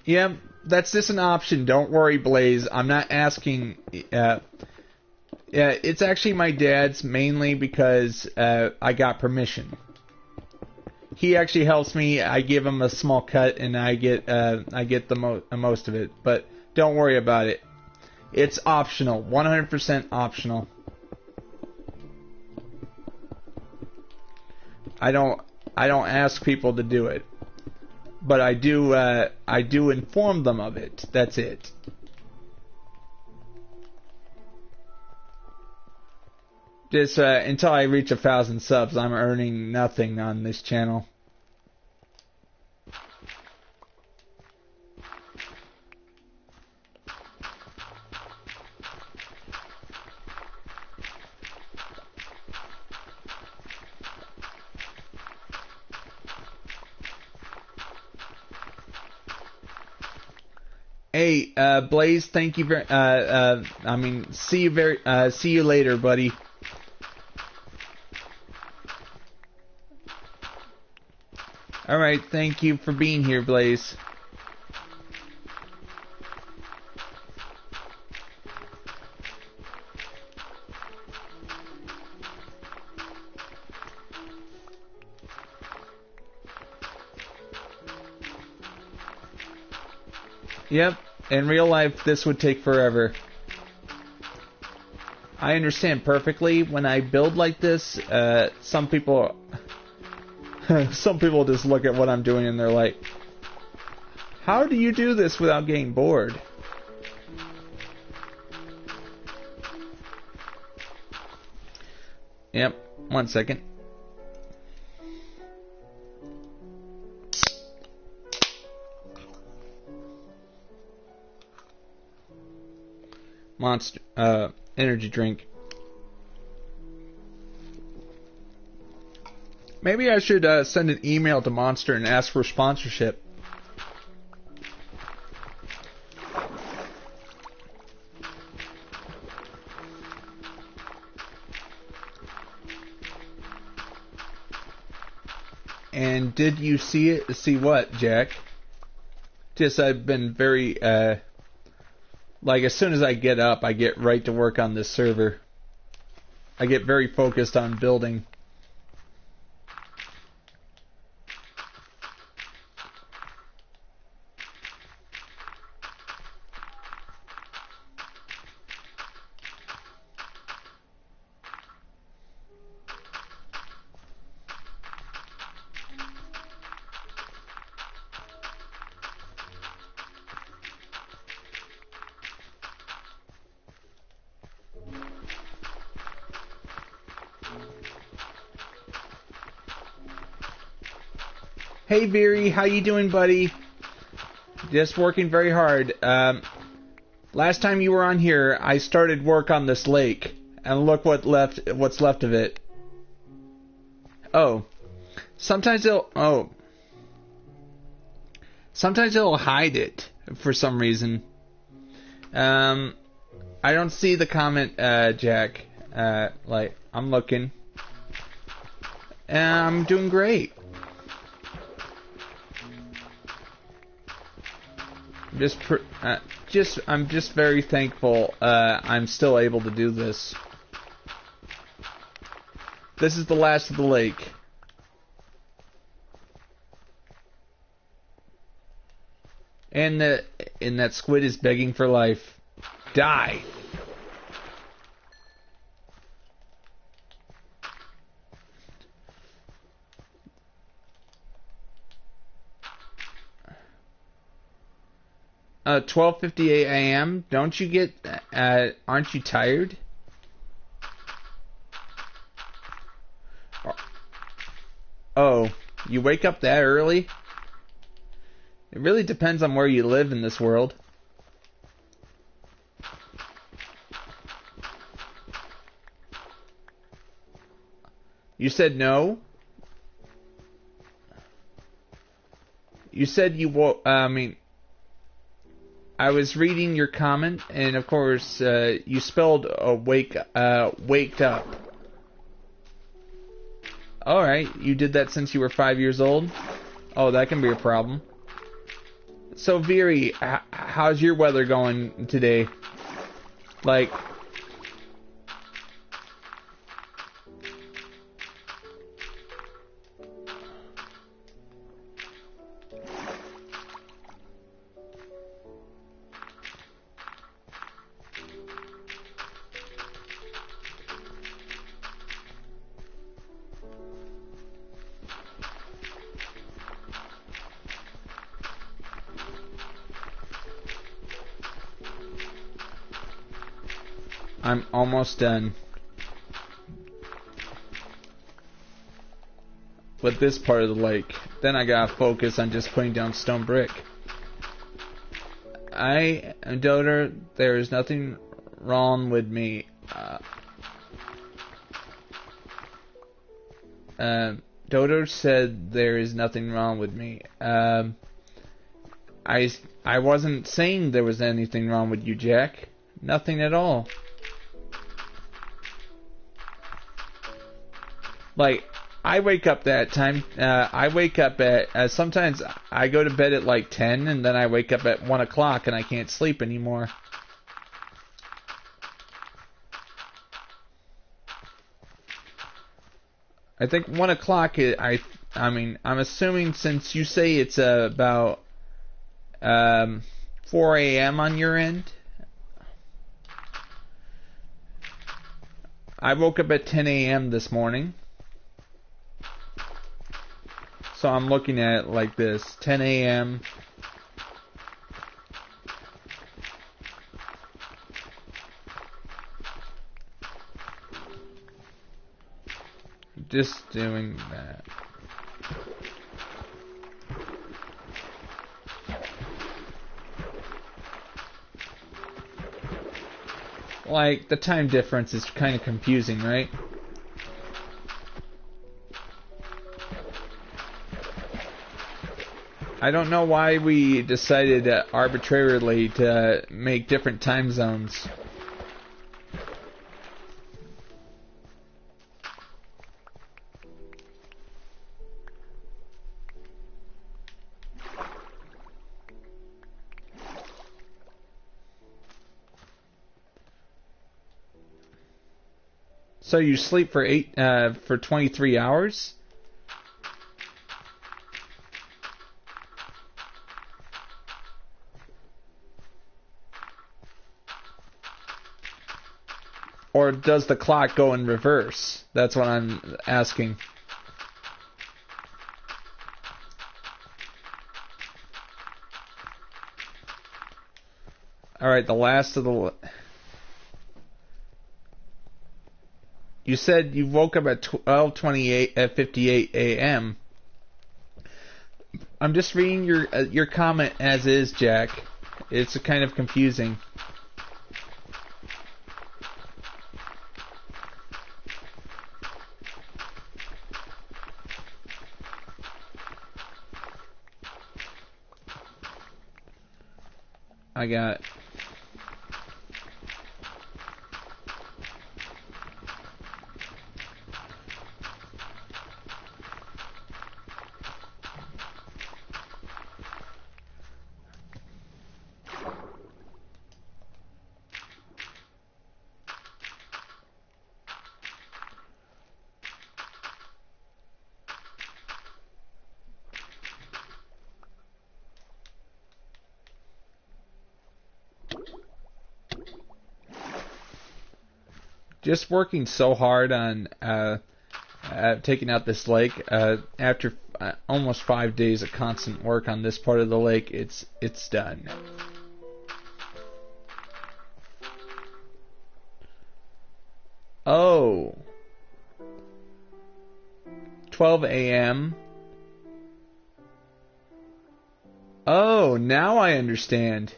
Speaker 1: Yeah, that's just an option. Don't worry, Blaze. I'm not asking. Yeah, it's actually my dad's mainly because I got permission. He actually helps me. I give him a small cut, and I get the most of it. But don't worry about it. It's optional, 100% optional. I don't ask people to do it, but I do inform them of it. That's it. Just until I reach 1,000 subs, I'm earning nothing on this channel. Hey, Blaze, thank you very. See you later, buddy. All right, thank you for being here, Blaze. Yep, in real life, this would take forever. I understand perfectly. When I build like this, some people just look at what I'm doing and they're like, how do you do this without getting bored? Yep, 1 second. Monster energy drink. Maybe I should send an email to Monster and ask for sponsorship. And did you see it? See what, Jack? Just I've been very like, as soon as I get up, I get right to work on this server. I get very focused on building. Hey Veery, how you doing, buddy? Just working very hard. Last time you were on here, I started work on this lake, and look what's left of it. Oh, sometimes it'll hide it for some reason. I don't see the comment, Jack. Like, I'm looking, and I'm doing great. I'm just very thankful I'm still able to do this. This is the last of the lake. And that squid is begging for life. Die! 12:58 a.m. Don't you get? Aren't you tired? Oh, you wake up that early? It really depends on where you live in this world. You said no? You said you woke. I was reading your comment, and of course, you spelled waked up. Alright, you did that since you were 5 years old? Oh, that can be a problem. So, Viri, how's your weather going today? Like... I'm almost done with this part of the lake. Then I gotta focus on just putting down stone brick. Doter, there is nothing wrong with me. Doter said there is nothing wrong with me. I wasn't saying there was anything wrong with you, Jack. Nothing at all. Like, I wake up that time, I wake up at, sometimes I go to bed at like 10, and then I wake up at 1 o'clock and I can't sleep anymore. I think 1 o'clock, I mean, I'm assuming since you say it's about 4 a.m. on your end. I woke up at 10 a.m. this morning. So I'm looking at it like this, 10 a.m. Just doing that. Like, the time difference is kind of confusing, right? I don't know why we decided arbitrarily to make different time zones. So you sleep for 23 hours? Or does the clock go in reverse? That's what I'm asking. Alright, the last of the... You said you woke up at 12:28 at 58 a.m. I'm just reading your comment as is, Jack. It's kind of confusing. I got it. Just working so hard on taking out this lake. After almost 5 days of constant work on this part of the lake, it's done. Oh. 12 a.m. Oh, now I understand.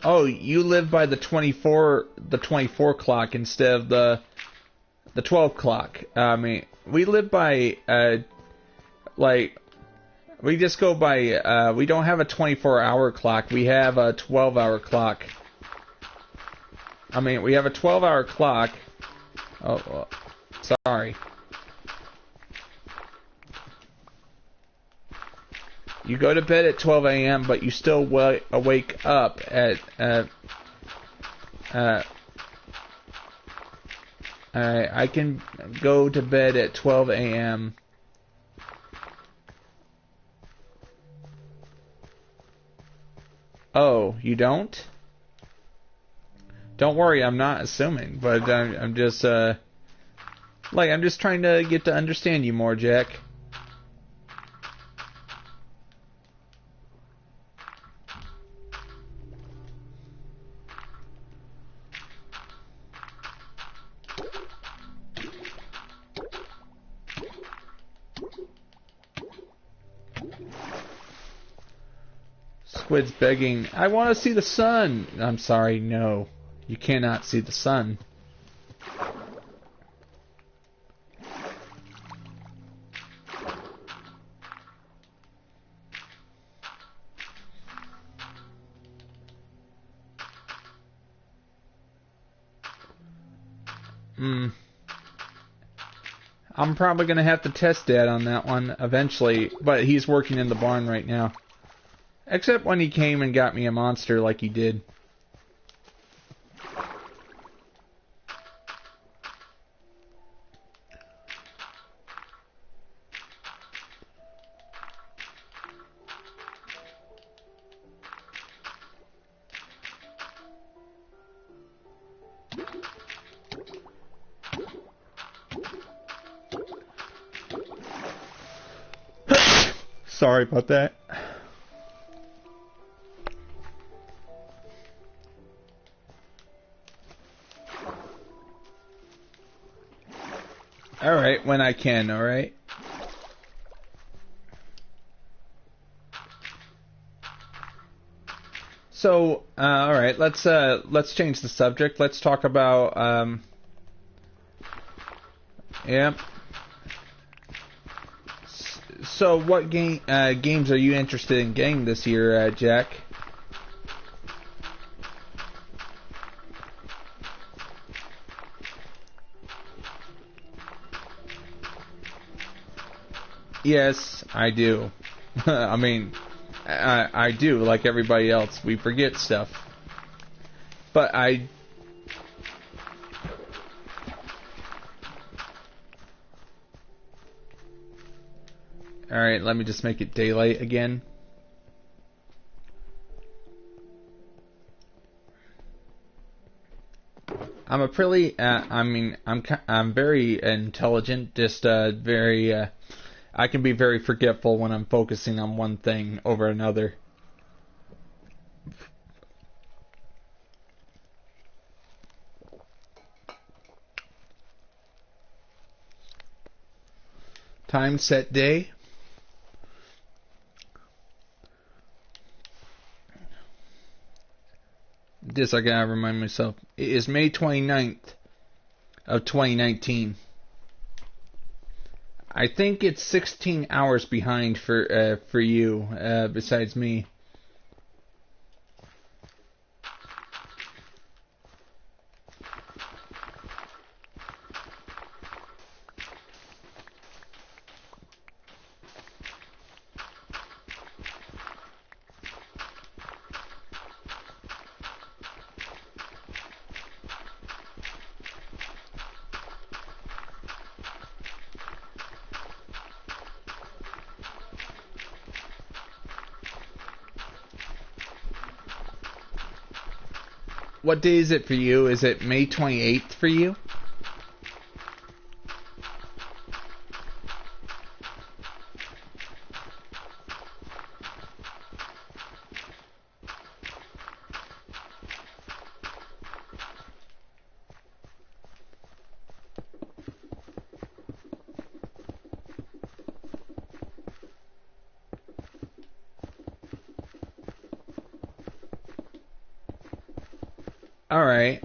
Speaker 1: Oh, you live by the 24 clock instead of the 12 clock. I mean, we live by like we just go by we don't have a 24-hour clock. We have a 12-hour clock. I mean, we have a 12-hour clock, Oh, sorry. You go to bed at 12 a.m., but you still wake up at Alright, I can go to bed at 12 a.m. Oh, you don't? Don't worry, I'm not assuming, but I'm just, I'm just trying to get to understand you more, Jack. Squid's begging, I want to see the sun. I'm sorry, no. You cannot see the sun. I'm probably going to have to test Dad on that one eventually, but he's working in the barn right now. Except when he came and got me a monster like he did. Sorry about that. Alright, when I can, alright? So, alright, let's change the subject. Let's talk about, yep. So, what games are you interested in getting this year, Jack? Yes, I do. I mean, I do, like everybody else. We forget stuff. But Alright, let me just make it daylight again. I'm a pretty, I'm very intelligent, just, very, I can be very forgetful when I'm focusing on one thing over another. Time set day. This I gotta remind myself. It is May 29th of 2019. I think it's 16 hours behind for you, besides me. What day is it for you? Is it May 28th for you?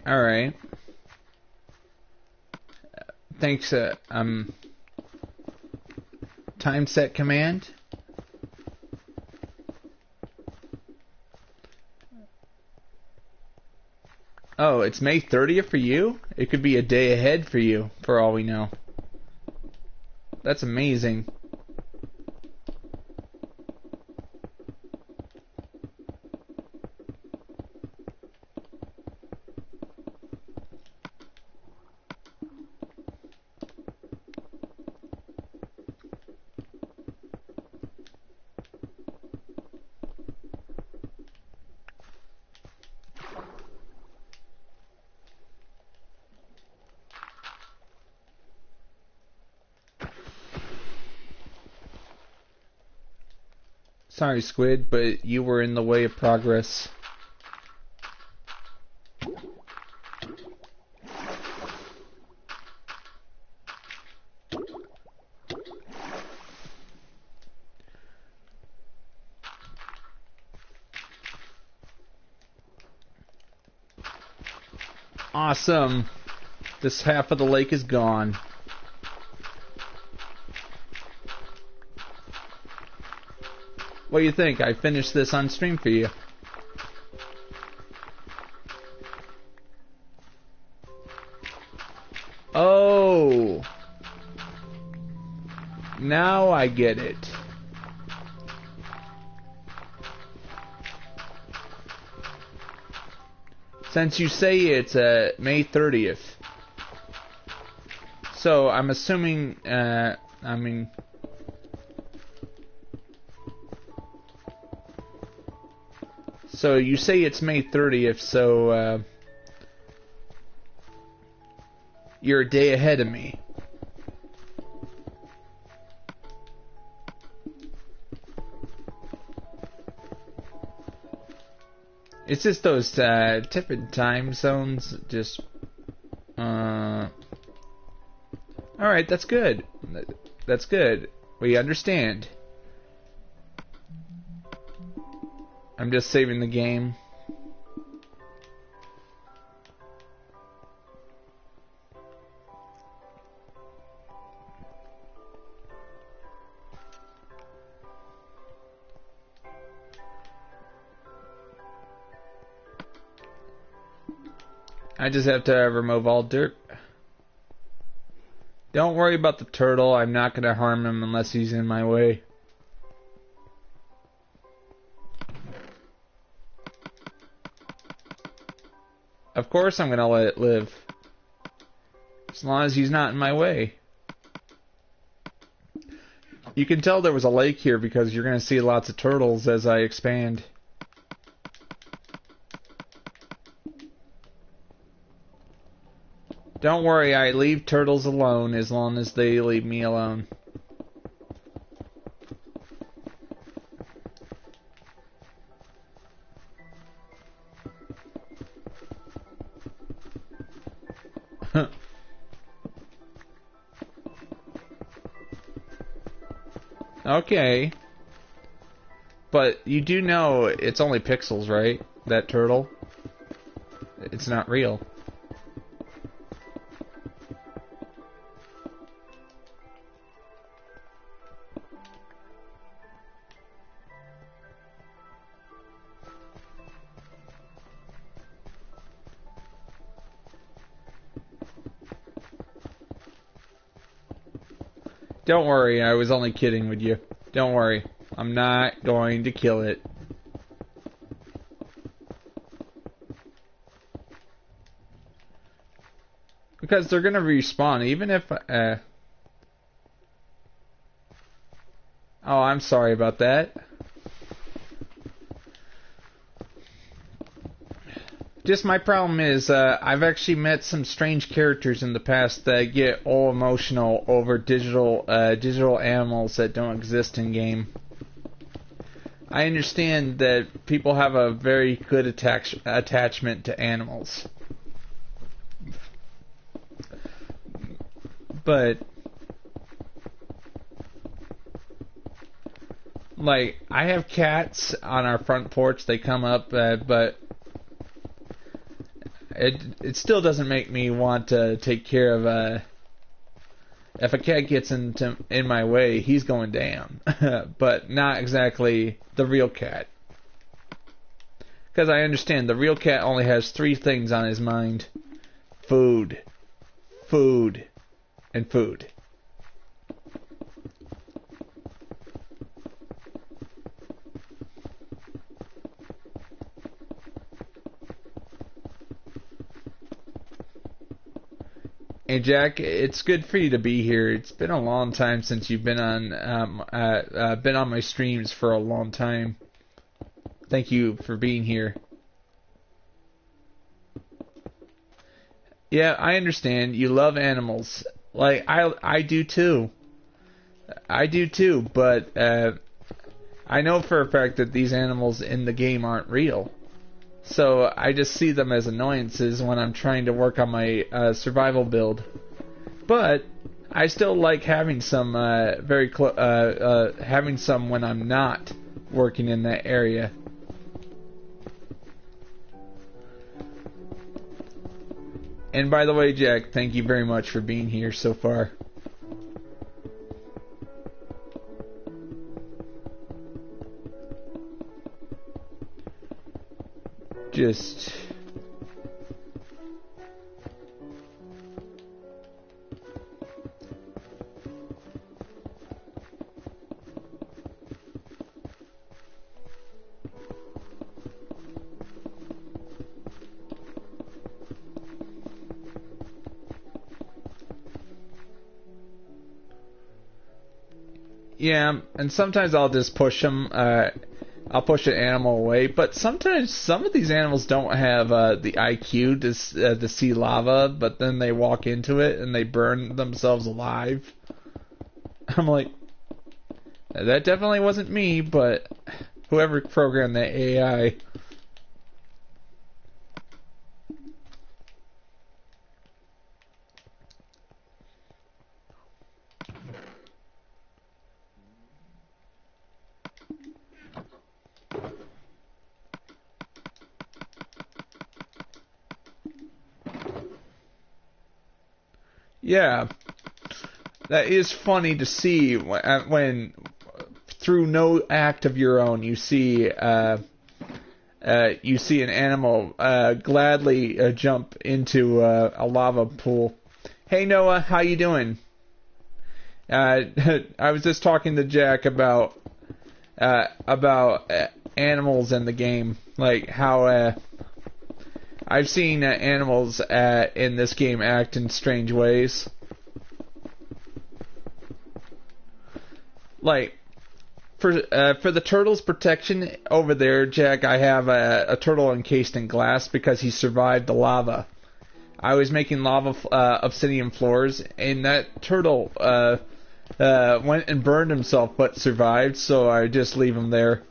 Speaker 1: Alright. Thanks, time set command. Oh, it's May 30th for you? It could be a day ahead for you, for all we know. That's amazing. Sorry, Squid, but you were in the way of progress. Awesome. This half of the lake is gone. What do you think? I finished this on stream for you. Oh. Now I get it. Since you say it's May 30th. So I'm assuming, so you say it's May 30th, so you're a day ahead of me. It's just those different time zones. Just alright, that's good. That's good. We understand. I'm just saving the game. I just have to remove all dirt. Don't worry about the turtle. I'm not going to harm him unless he's in my way. Of course I'm going to let it live. As long as he's not in my way. You can tell there was a lake here because you're going to see lots of turtles as I expand. Don't worry, I leave turtles alone as long as they leave me alone. Okay. But you do know it's only pixels, right? That turtle? It's not real. Don't worry, I was only kidding with you. Don't worry, I'm not going to kill it. Because they're gonna respawn, even if... Oh, I'm sorry about that. Just my problem is, I've actually met some strange characters in the past that get all emotional over digital animals that don't exist in game. I understand that people have a very good attachment to animals. But, like, I have cats on our front porch. They come up, but it still doesn't make me want to take care of if a cat gets in my way, he's going down. But not exactly the real cat. Because I understand the real cat only has 3 things on his mind. Food. Food. And food. Hey Jack, it's good for you to be here. It's been a long time since you've been on my streams for a long time. Thank you for being here. Yeah, I understand. You love animals. Like I do too. I do too, but I know for a fact that these animals in the game aren't real. So I just see them as annoyances when I'm trying to work on my survival build. But I still like having some having some when I'm not working in that area. And by the way, Jack, thank you very much for being here so far. Just... yeah, and sometimes I'll just push them. I'll push an animal away, but sometimes some of these animals don't have the IQ to see lava, but then they walk into it and they burn themselves alive. I'm like, that definitely wasn't me, but whoever programmed that AI. Yeah, that is funny to see when through no act of your own you see an animal gladly jump into a lava pool. Hey Noah, how you doing? I was just talking to Jack about animals in the game, like how I've seen animals in this game act in strange ways. Like, for the turtle's protection over there, Jack, I have a turtle encased in glass because he survived the lava. I was making lava obsidian floors, and that turtle went and burned himself but survived, so I just leave him there.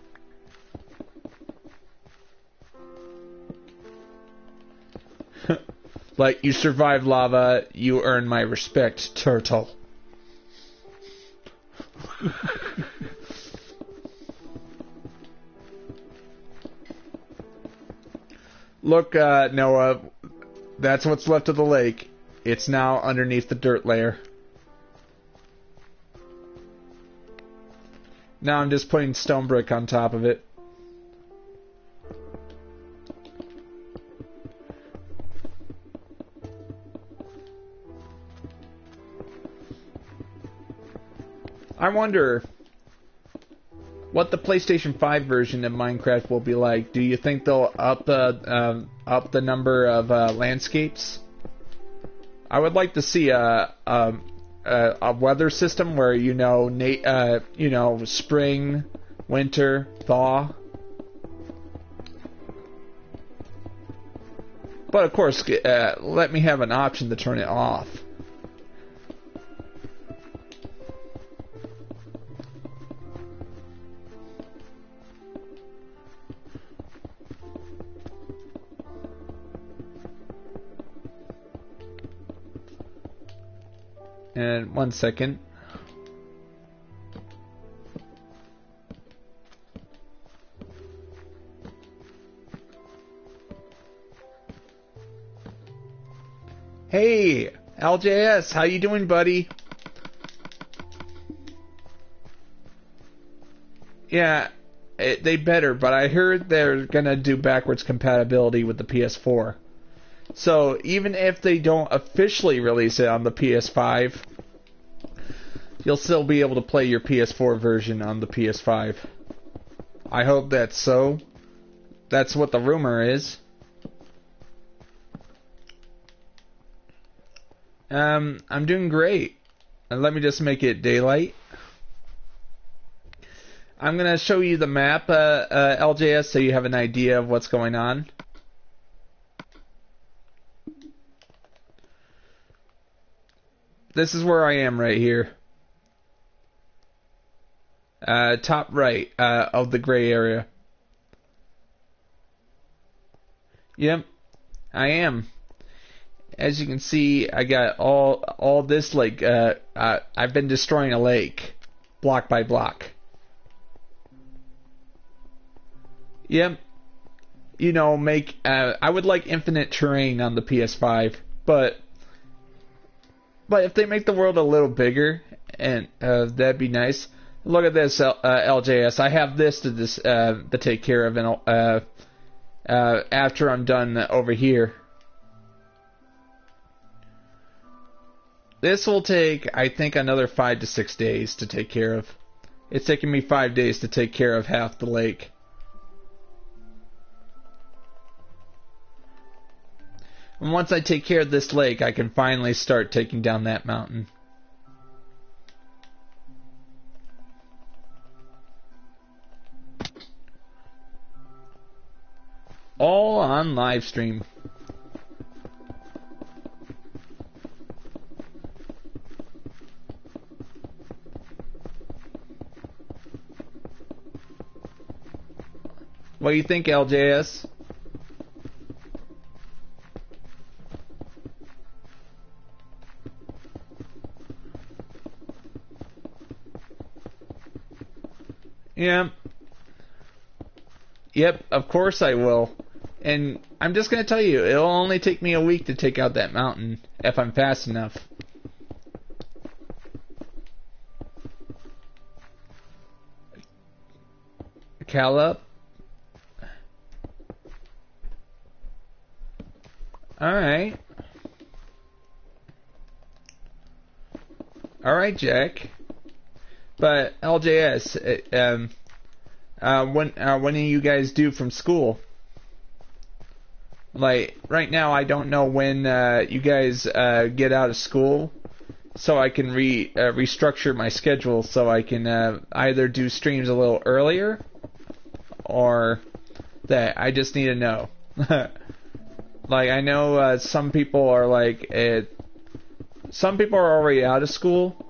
Speaker 1: Like, you survived lava, you earn my respect, turtle. Look, Noah, that's what's left of the lake. It's now underneath the dirt layer. Now I'm just putting stone brick on top of it. I wonder what the PlayStation 5 version of Minecraft will be like. Do you think they'll up the number of landscapes? I would like to see a weather system where spring, winter, thaw. But of course, let me have an option to turn it off. And 1 second. Hey, LJS, how you doing, buddy? Yeah, they better, but I heard they're gonna do backwards compatibility with the PS4. So even if they don't officially release it on the PS5, you'll still be able to play your PS4 version on the PS5. I hope that's so. That's what the rumor is. I'm doing great. Let me just make it daylight. I'm gonna show you the map, LJS, so you have an idea of what's going on. This is where I am right here. Top right of the gray area. Yep, I am. As you can see, I got all this, like, I've been destroying a lake, block by block. Yep. You know, I would like infinite terrain on the PS5, but if they make the world a little bigger, and that'd be nice. Look at this, LJS. I have this to take care of, and after I'm done over here. This will take, I think, another 5 to 6 days to take care of. It's taking me 5 days to take care of half the lake. And once I take care of this lake, I can finally start taking down that mountain. All on live stream. What do you think, LJS? Yeah. Yep, of course I will. And I'm just going to tell you, it'll only take me a week to take out that mountain, if I'm fast enough. Cal up. Alright. Alright, Jack. But, LJS, when are you guys due from school? Like, right now I don't know when you guys get out of school, so I can restructure my schedule so I can either do streams a little earlier, or that. I just need to know. Like, I know some people are like, some people are already out of school.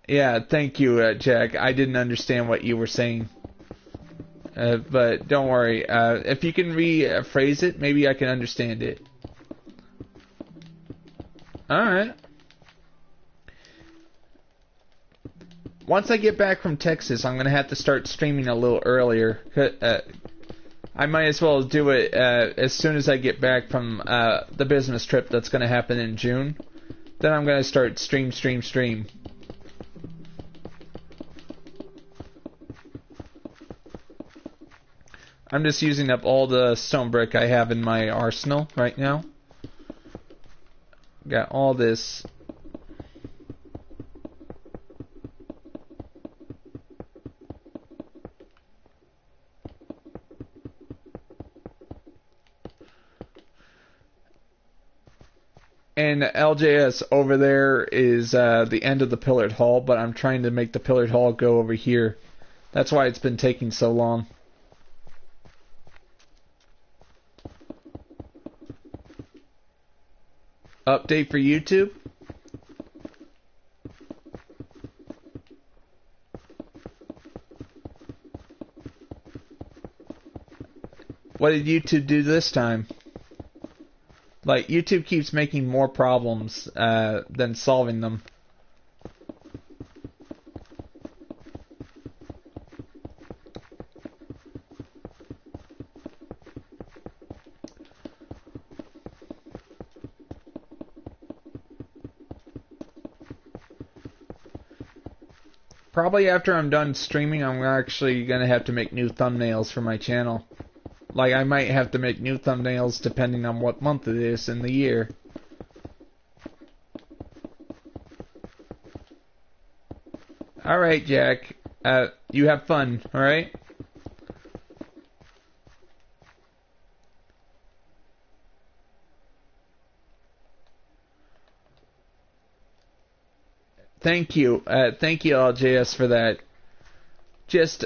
Speaker 1: Yeah, thank you, Jack. I didn't understand what you were saying. But don't worry. If you can rephrase it, maybe I can understand it. Alright. Once I get back from Texas, I'm going to have to start streaming a little earlier. I might as well do it as soon as I get back from the business trip that's going to happen in June. Then I'm going to start stream. I'm just using up all the stone brick I have in my arsenal right now. Got all this. And LJS, over there is the end of the pillared hall, but I'm trying to make the pillared hall go over here. That's why it's been taking so long. Update for YouTube? What did YouTube do this time? Like, YouTube keeps making more problems than solving them. Probably after I'm done streaming, I'm actually gonna have to make new thumbnails for my channel. Like, I might have to make new thumbnails depending on what month it is in the year. Alright, Jack. You have fun, alright? Thank you. Thank you, LJS, for that. Just...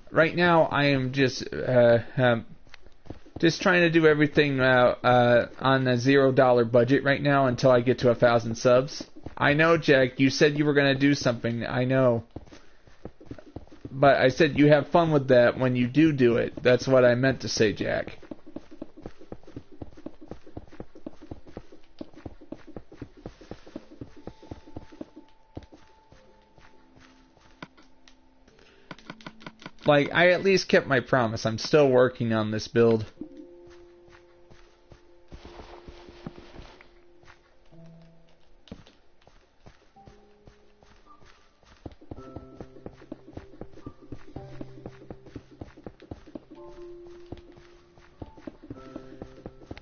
Speaker 1: Right now, I am just trying to do everything on a $0 budget right now until I get to 1,000 subs. I know, Jack, you said you were going to do something. I know. But I said you have fun with that when you do it. That's what I meant to say, Jack. Like, I at least kept my promise. I'm still working on this build.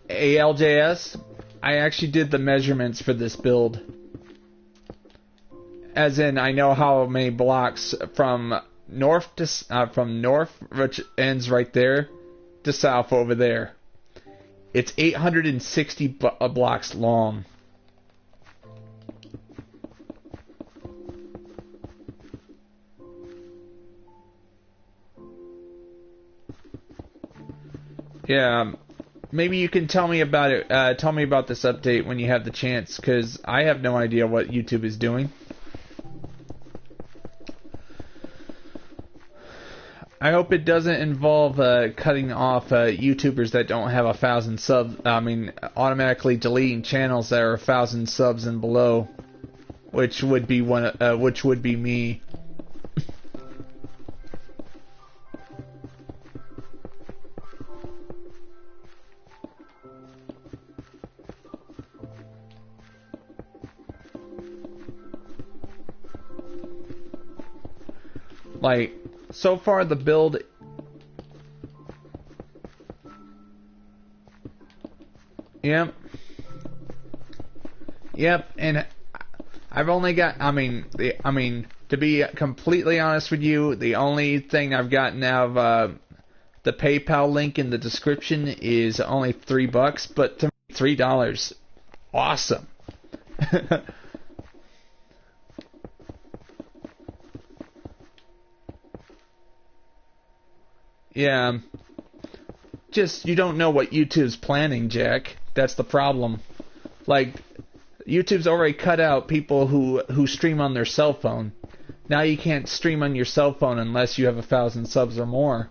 Speaker 1: ALJS, I actually did the measurements for this build. As in, I know how many blocks from north, which ends right there, to south over there. It's 860 blocks long. Yeah, maybe you can tell me about it. Tell me about this update when you have the chance, because I have no idea what YouTube is doing. I hope it doesn't involve cutting off YouTubers that don't have 1,000 subs. I mean, automatically deleting channels that are 1,000 subs and below, which would be which would be me. Like, so far the build... Yep. Yep, and I've only got... I mean, to be completely honest with you, the only thing I've gotten out of the PayPal link in the description is only $3, but to me, $3, awesome. Yeah, just, you don't know what YouTube's planning, Jack. That's the problem. Like, YouTube's already cut out people who stream on their cell phone. Now you can't stream on your cell phone unless you have 1,000 subs or more.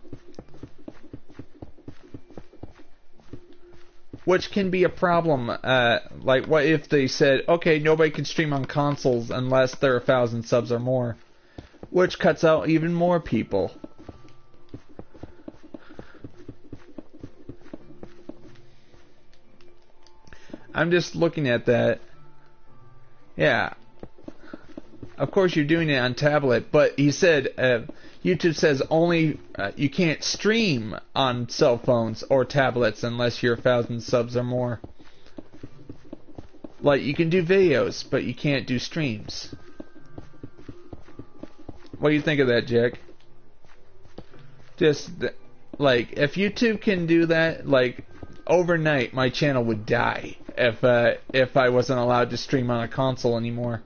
Speaker 1: Which can be a problem. Like, what if they said, okay, nobody can stream on consoles unless they're 1,000 subs or more? Which cuts out even more people. I'm just looking at that. Yeah. Of course you're doing it on tablet, but he said, YouTube says only, you can't stream on cell phones or tablets unless you're 1,000 subs or more. Like, you can do videos, but you can't do streams. What do you think of that, Jack? Just, like, if YouTube can do that, like, overnight my channel would die if I wasn't allowed to stream on a console anymore.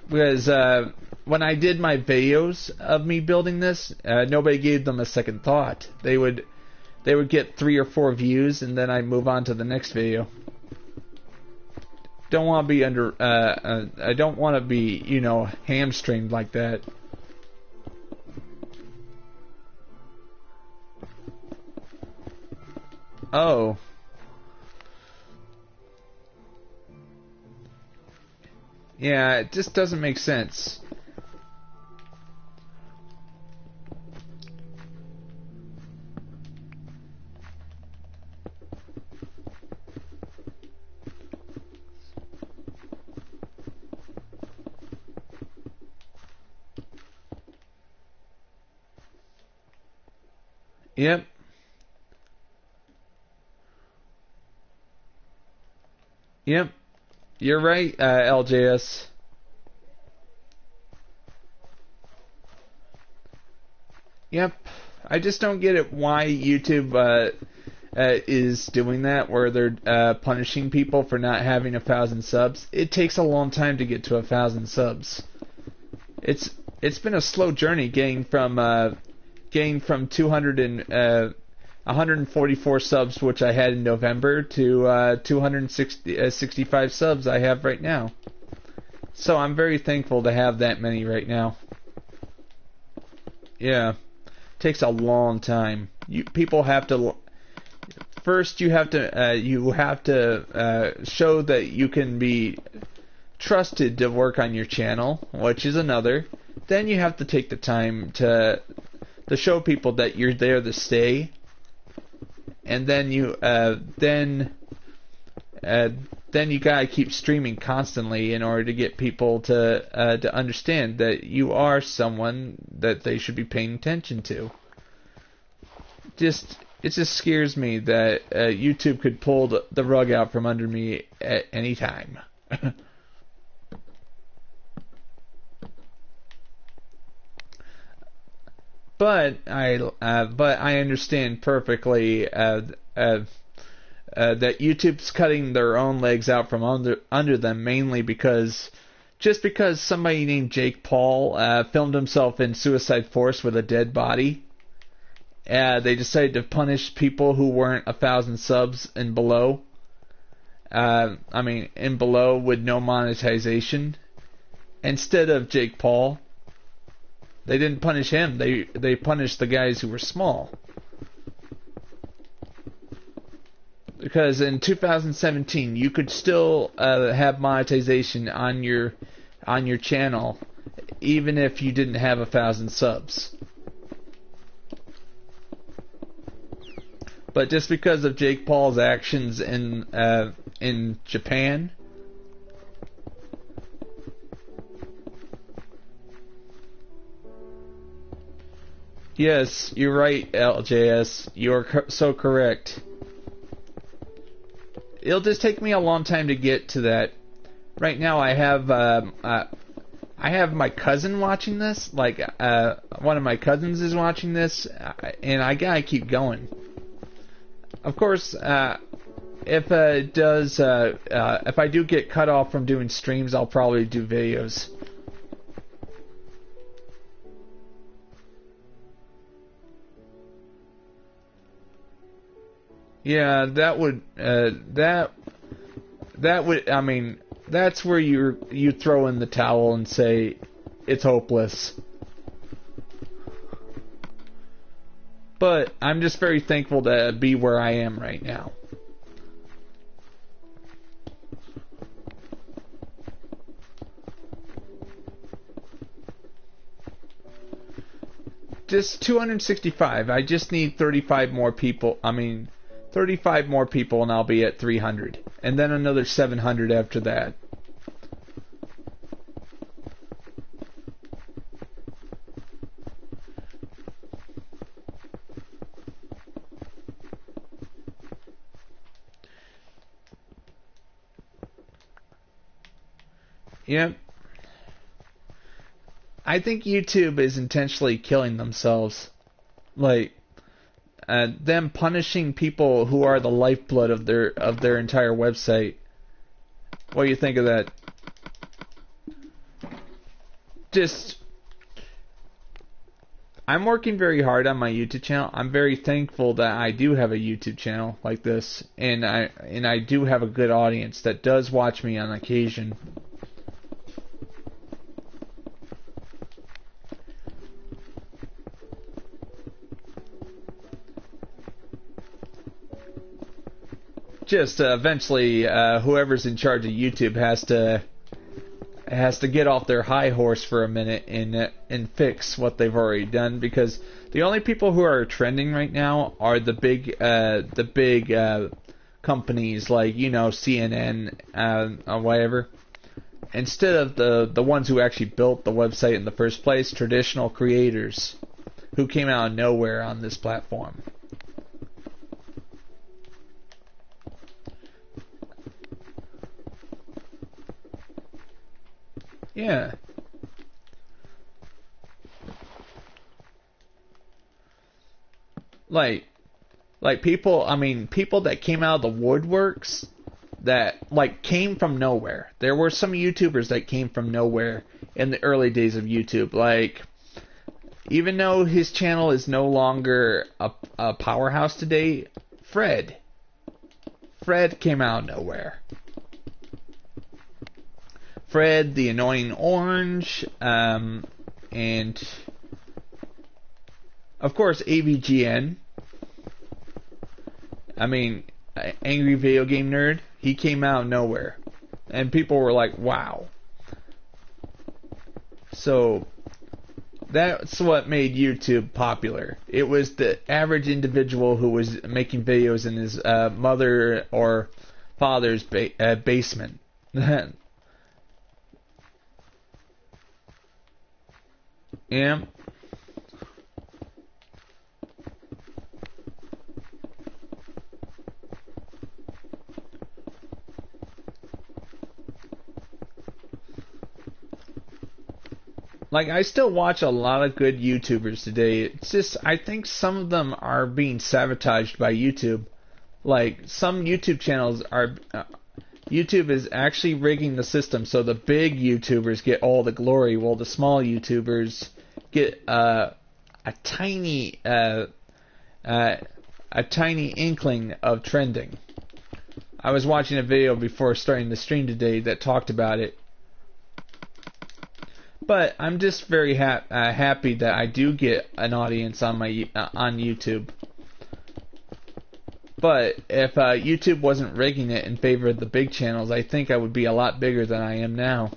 Speaker 1: Because when I did my videos of me building this, nobody gave them a second thought. They would get 3 or 4 views, and then I'd move on to the next video. Don't want to be I don't want to be, you know, hamstringed like that. Oh. Yeah, it just doesn't make sense. Yep. Yep. You're right, LJS. Yep. I just don't get it why YouTube is doing that, where they're punishing people for not having 1,000 subs. It takes a long time to get to 1,000 subs. It's been a slow journey getting from 144 subs, which I had in November, to 265 subs I have right now. So I'm very thankful to have that many right now. Yeah, takes a long time. People have to first. You have to show that you can be trusted to work on your channel, which is another. Then you have to take the time to show people that you're there to stay. And then you gotta keep streaming constantly in order to get people to understand that you are someone that they should be paying attention to. It just scares me that YouTube could pull the rug out from under me at any time. But I understand perfectly that YouTube's cutting their own legs out from under them, mainly because somebody named Jake Paul filmed himself in Suicide Force with a dead body. They decided to punish people who weren't 1,000 subs and below. And below with no monetization, instead of Jake Paul. They didn't punish him. They punished the guys who were small. Because in 2017, you could still have monetization on your channel, even if you didn't have 1,000 subs. But just because of Jake Paul's actions in Japan. Yes, you're right, LJS. You're so correct. It'll just take me a long time to get to that. Right now, I have my cousin watching this. Like, one of my cousins is watching this, and I gotta keep going. Of course, if I do get cut off from doing streams, I'll probably do videos. Yeah, that would. I mean, that's where you throw in the towel and say it's hopeless. But I'm just very thankful to be where I am right now. Just 265. I just need 35 more people. 35 more people and I'll be at 300. And then another 700 after that. Yep. I think YouTube is intentionally killing themselves. Like, them punishing people who are the lifeblood of their entire website. What do you think of that? I'm working very hard on my YouTube channel. I'm very thankful that I do have a YouTube channel like this, and I do have a good audience that does watch me on occasion. Just eventually, whoever's in charge of YouTube has to get off their high horse for a minute and fix what they've already done, because the only people who are trending right now are the big companies like CNN or whatever, instead of the ones who actually built the website in the first place, traditional creators who came out of nowhere on this platform. Yeah. Like people, I mean, people that came out of the woodworks that, like, came from nowhere. There were some YouTubers that came from nowhere in the early days of YouTube. Like, even though his channel is no longer a powerhouse today, Fred came out of nowhere. Fred, the Annoying Orange, and of course AVGN. I mean, Angry Video Game Nerd. He came out of nowhere, and people were like, "Wow." So that's what made YouTube popular. It was the average individual who was making videos in his mother or father's basement. Yeah. Like, I still watch a lot of good YouTubers today. It's just, I think some of them are being sabotaged by YouTube. Like, some YouTube channels are... YouTube is actually rigging the system so the big YouTubers get all the glory, while the small YouTubers get a tiny inkling of trending. I was watching a video before starting the stream today that talked about it. But I'm just very happy that I do get an audience on my on YouTube. But if YouTube wasn't rigging it in favor of the big channels, I think I would be a lot bigger than I am now.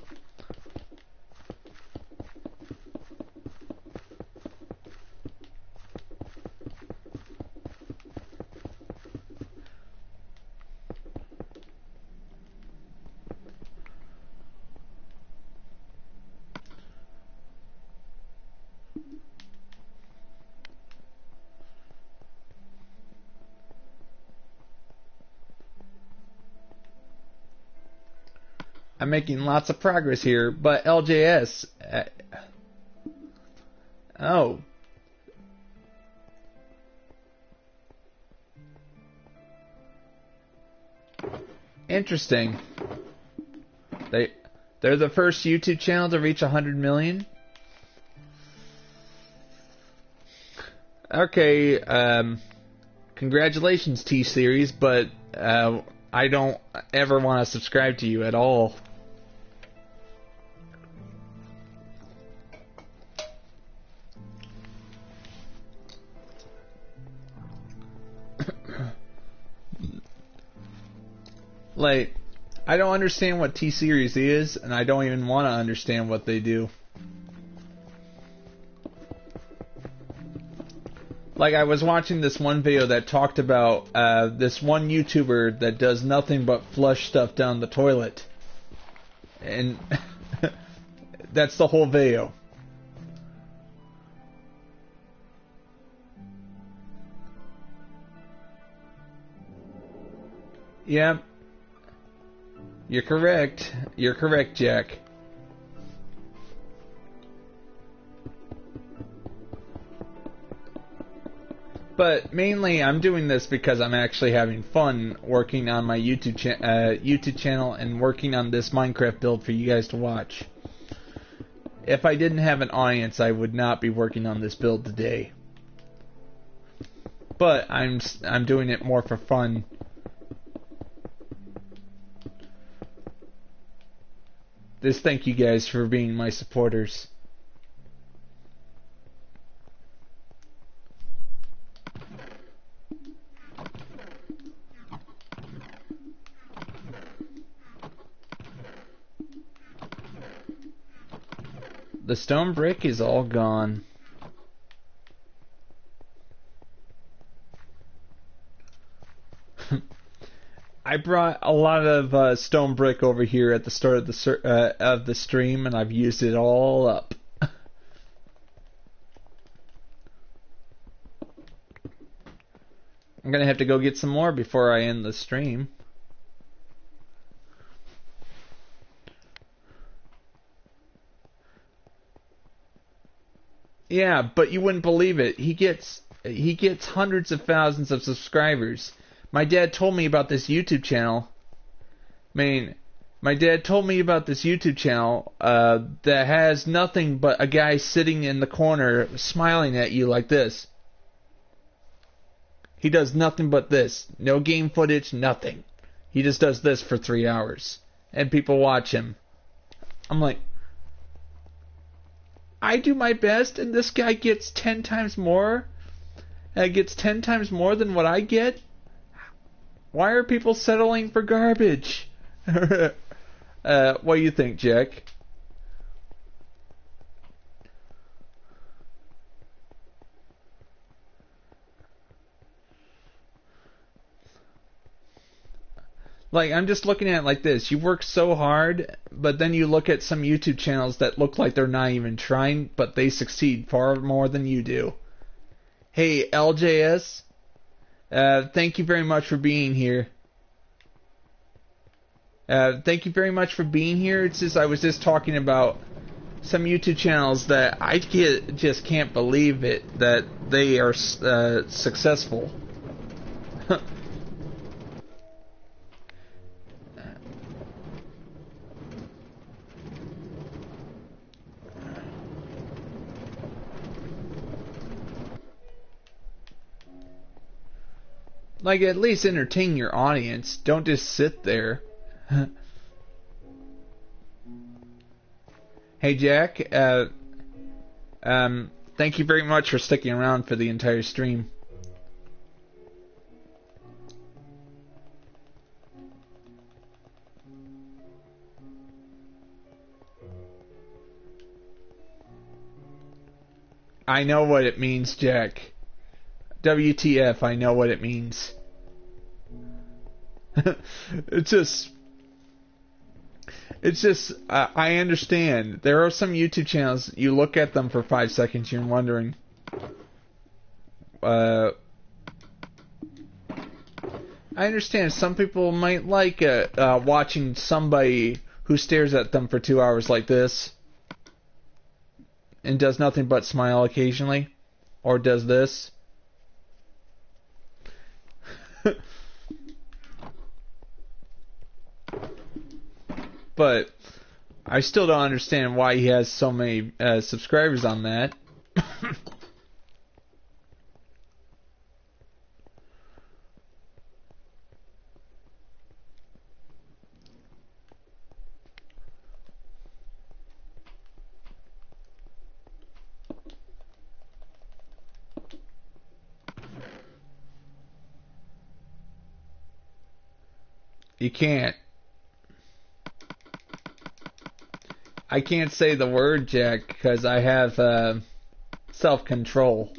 Speaker 1: I'm making lots of progress here, but LJS... oh. Interesting. They're the first YouTube channel to reach 100 million? Okay, congratulations, T-Series, but I don't ever want to subscribe to you at all. Like, I don't understand what T-Series is, and I don't even want to understand what they do. Like, I was watching this one video that talked about this one YouTuber that does nothing but flush stuff down the toilet. And that's the whole video. Yeah. You're correct. You're correct, Jack. But mainly, I'm doing this because I'm actually having fun working on my YouTube channel and working on this Minecraft build for you guys to watch. If I didn't have an audience, I would not be working on this build today. But I'm doing it more for fun. Just thank you guys for being my supporters. The stone brick is all gone. I brought a lot of stone brick over here at the start of the stream, and I've used it all up. I'm gonna have to go get some more before I end the stream. Yeah, but you wouldn't believe it. He gets hundreds of thousands of subscribers. My dad told me about this YouTube channel. My dad told me about this YouTube channel that has nothing but a guy sitting in the corner smiling at you like this. He does nothing but this. No game footage, nothing. He just does this for 3 hours. And people watch him. I'm like, I do my best, and this guy gets 10 times more. Gets 10 times more than what I get. Why are people settling for garbage? What do you think, Jack? Like, I'm just looking at it like this. You work so hard, but then you look at some YouTube channels that look like they're not even trying, but they succeed far more than you do. Hey, LJS, thank you very much for being here. Thank you very much for being here. It's just, I was just talking about some YouTube channels that I just can't believe it, that they are successful. Like, at least entertain your audience. Don't just sit there. Hey, Jack. Thank you very much for sticking around for the entire stream. I know what it means, Jack. WTF, I know what it means. It's just, I understand. There are some YouTube channels, you look at them for 5 seconds, you're wondering, I understand some people might like watching somebody who stares at them for 2 hours like this, and does nothing but smile occasionally, or does this. But I still don't understand why he has so many subscribers on that. You can't. I can't say the word, Jack, because I have self-control.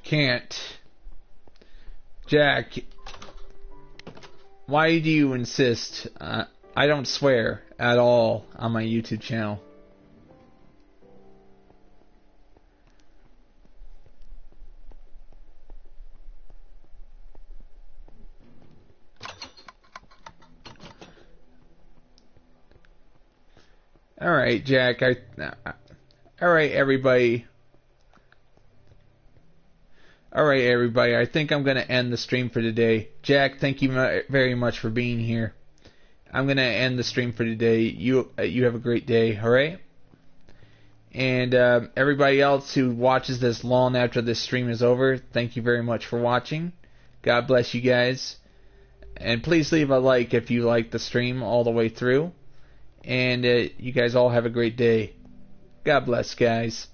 Speaker 1: can't. Jack, why do you insist? I don't swear at all on my YouTube channel. Alright, Jack, Alright, everybody. Alright, everybody, I think I'm going to end the stream for today. Jack, thank you very much for being here. I'm going to end the stream for today. You have a great day, alright? And everybody else who watches this long after this stream is over, thank you very much for watching. God bless you guys. And please leave a like if you like the stream all the way through. And you guys all have a great day. God bless, guys.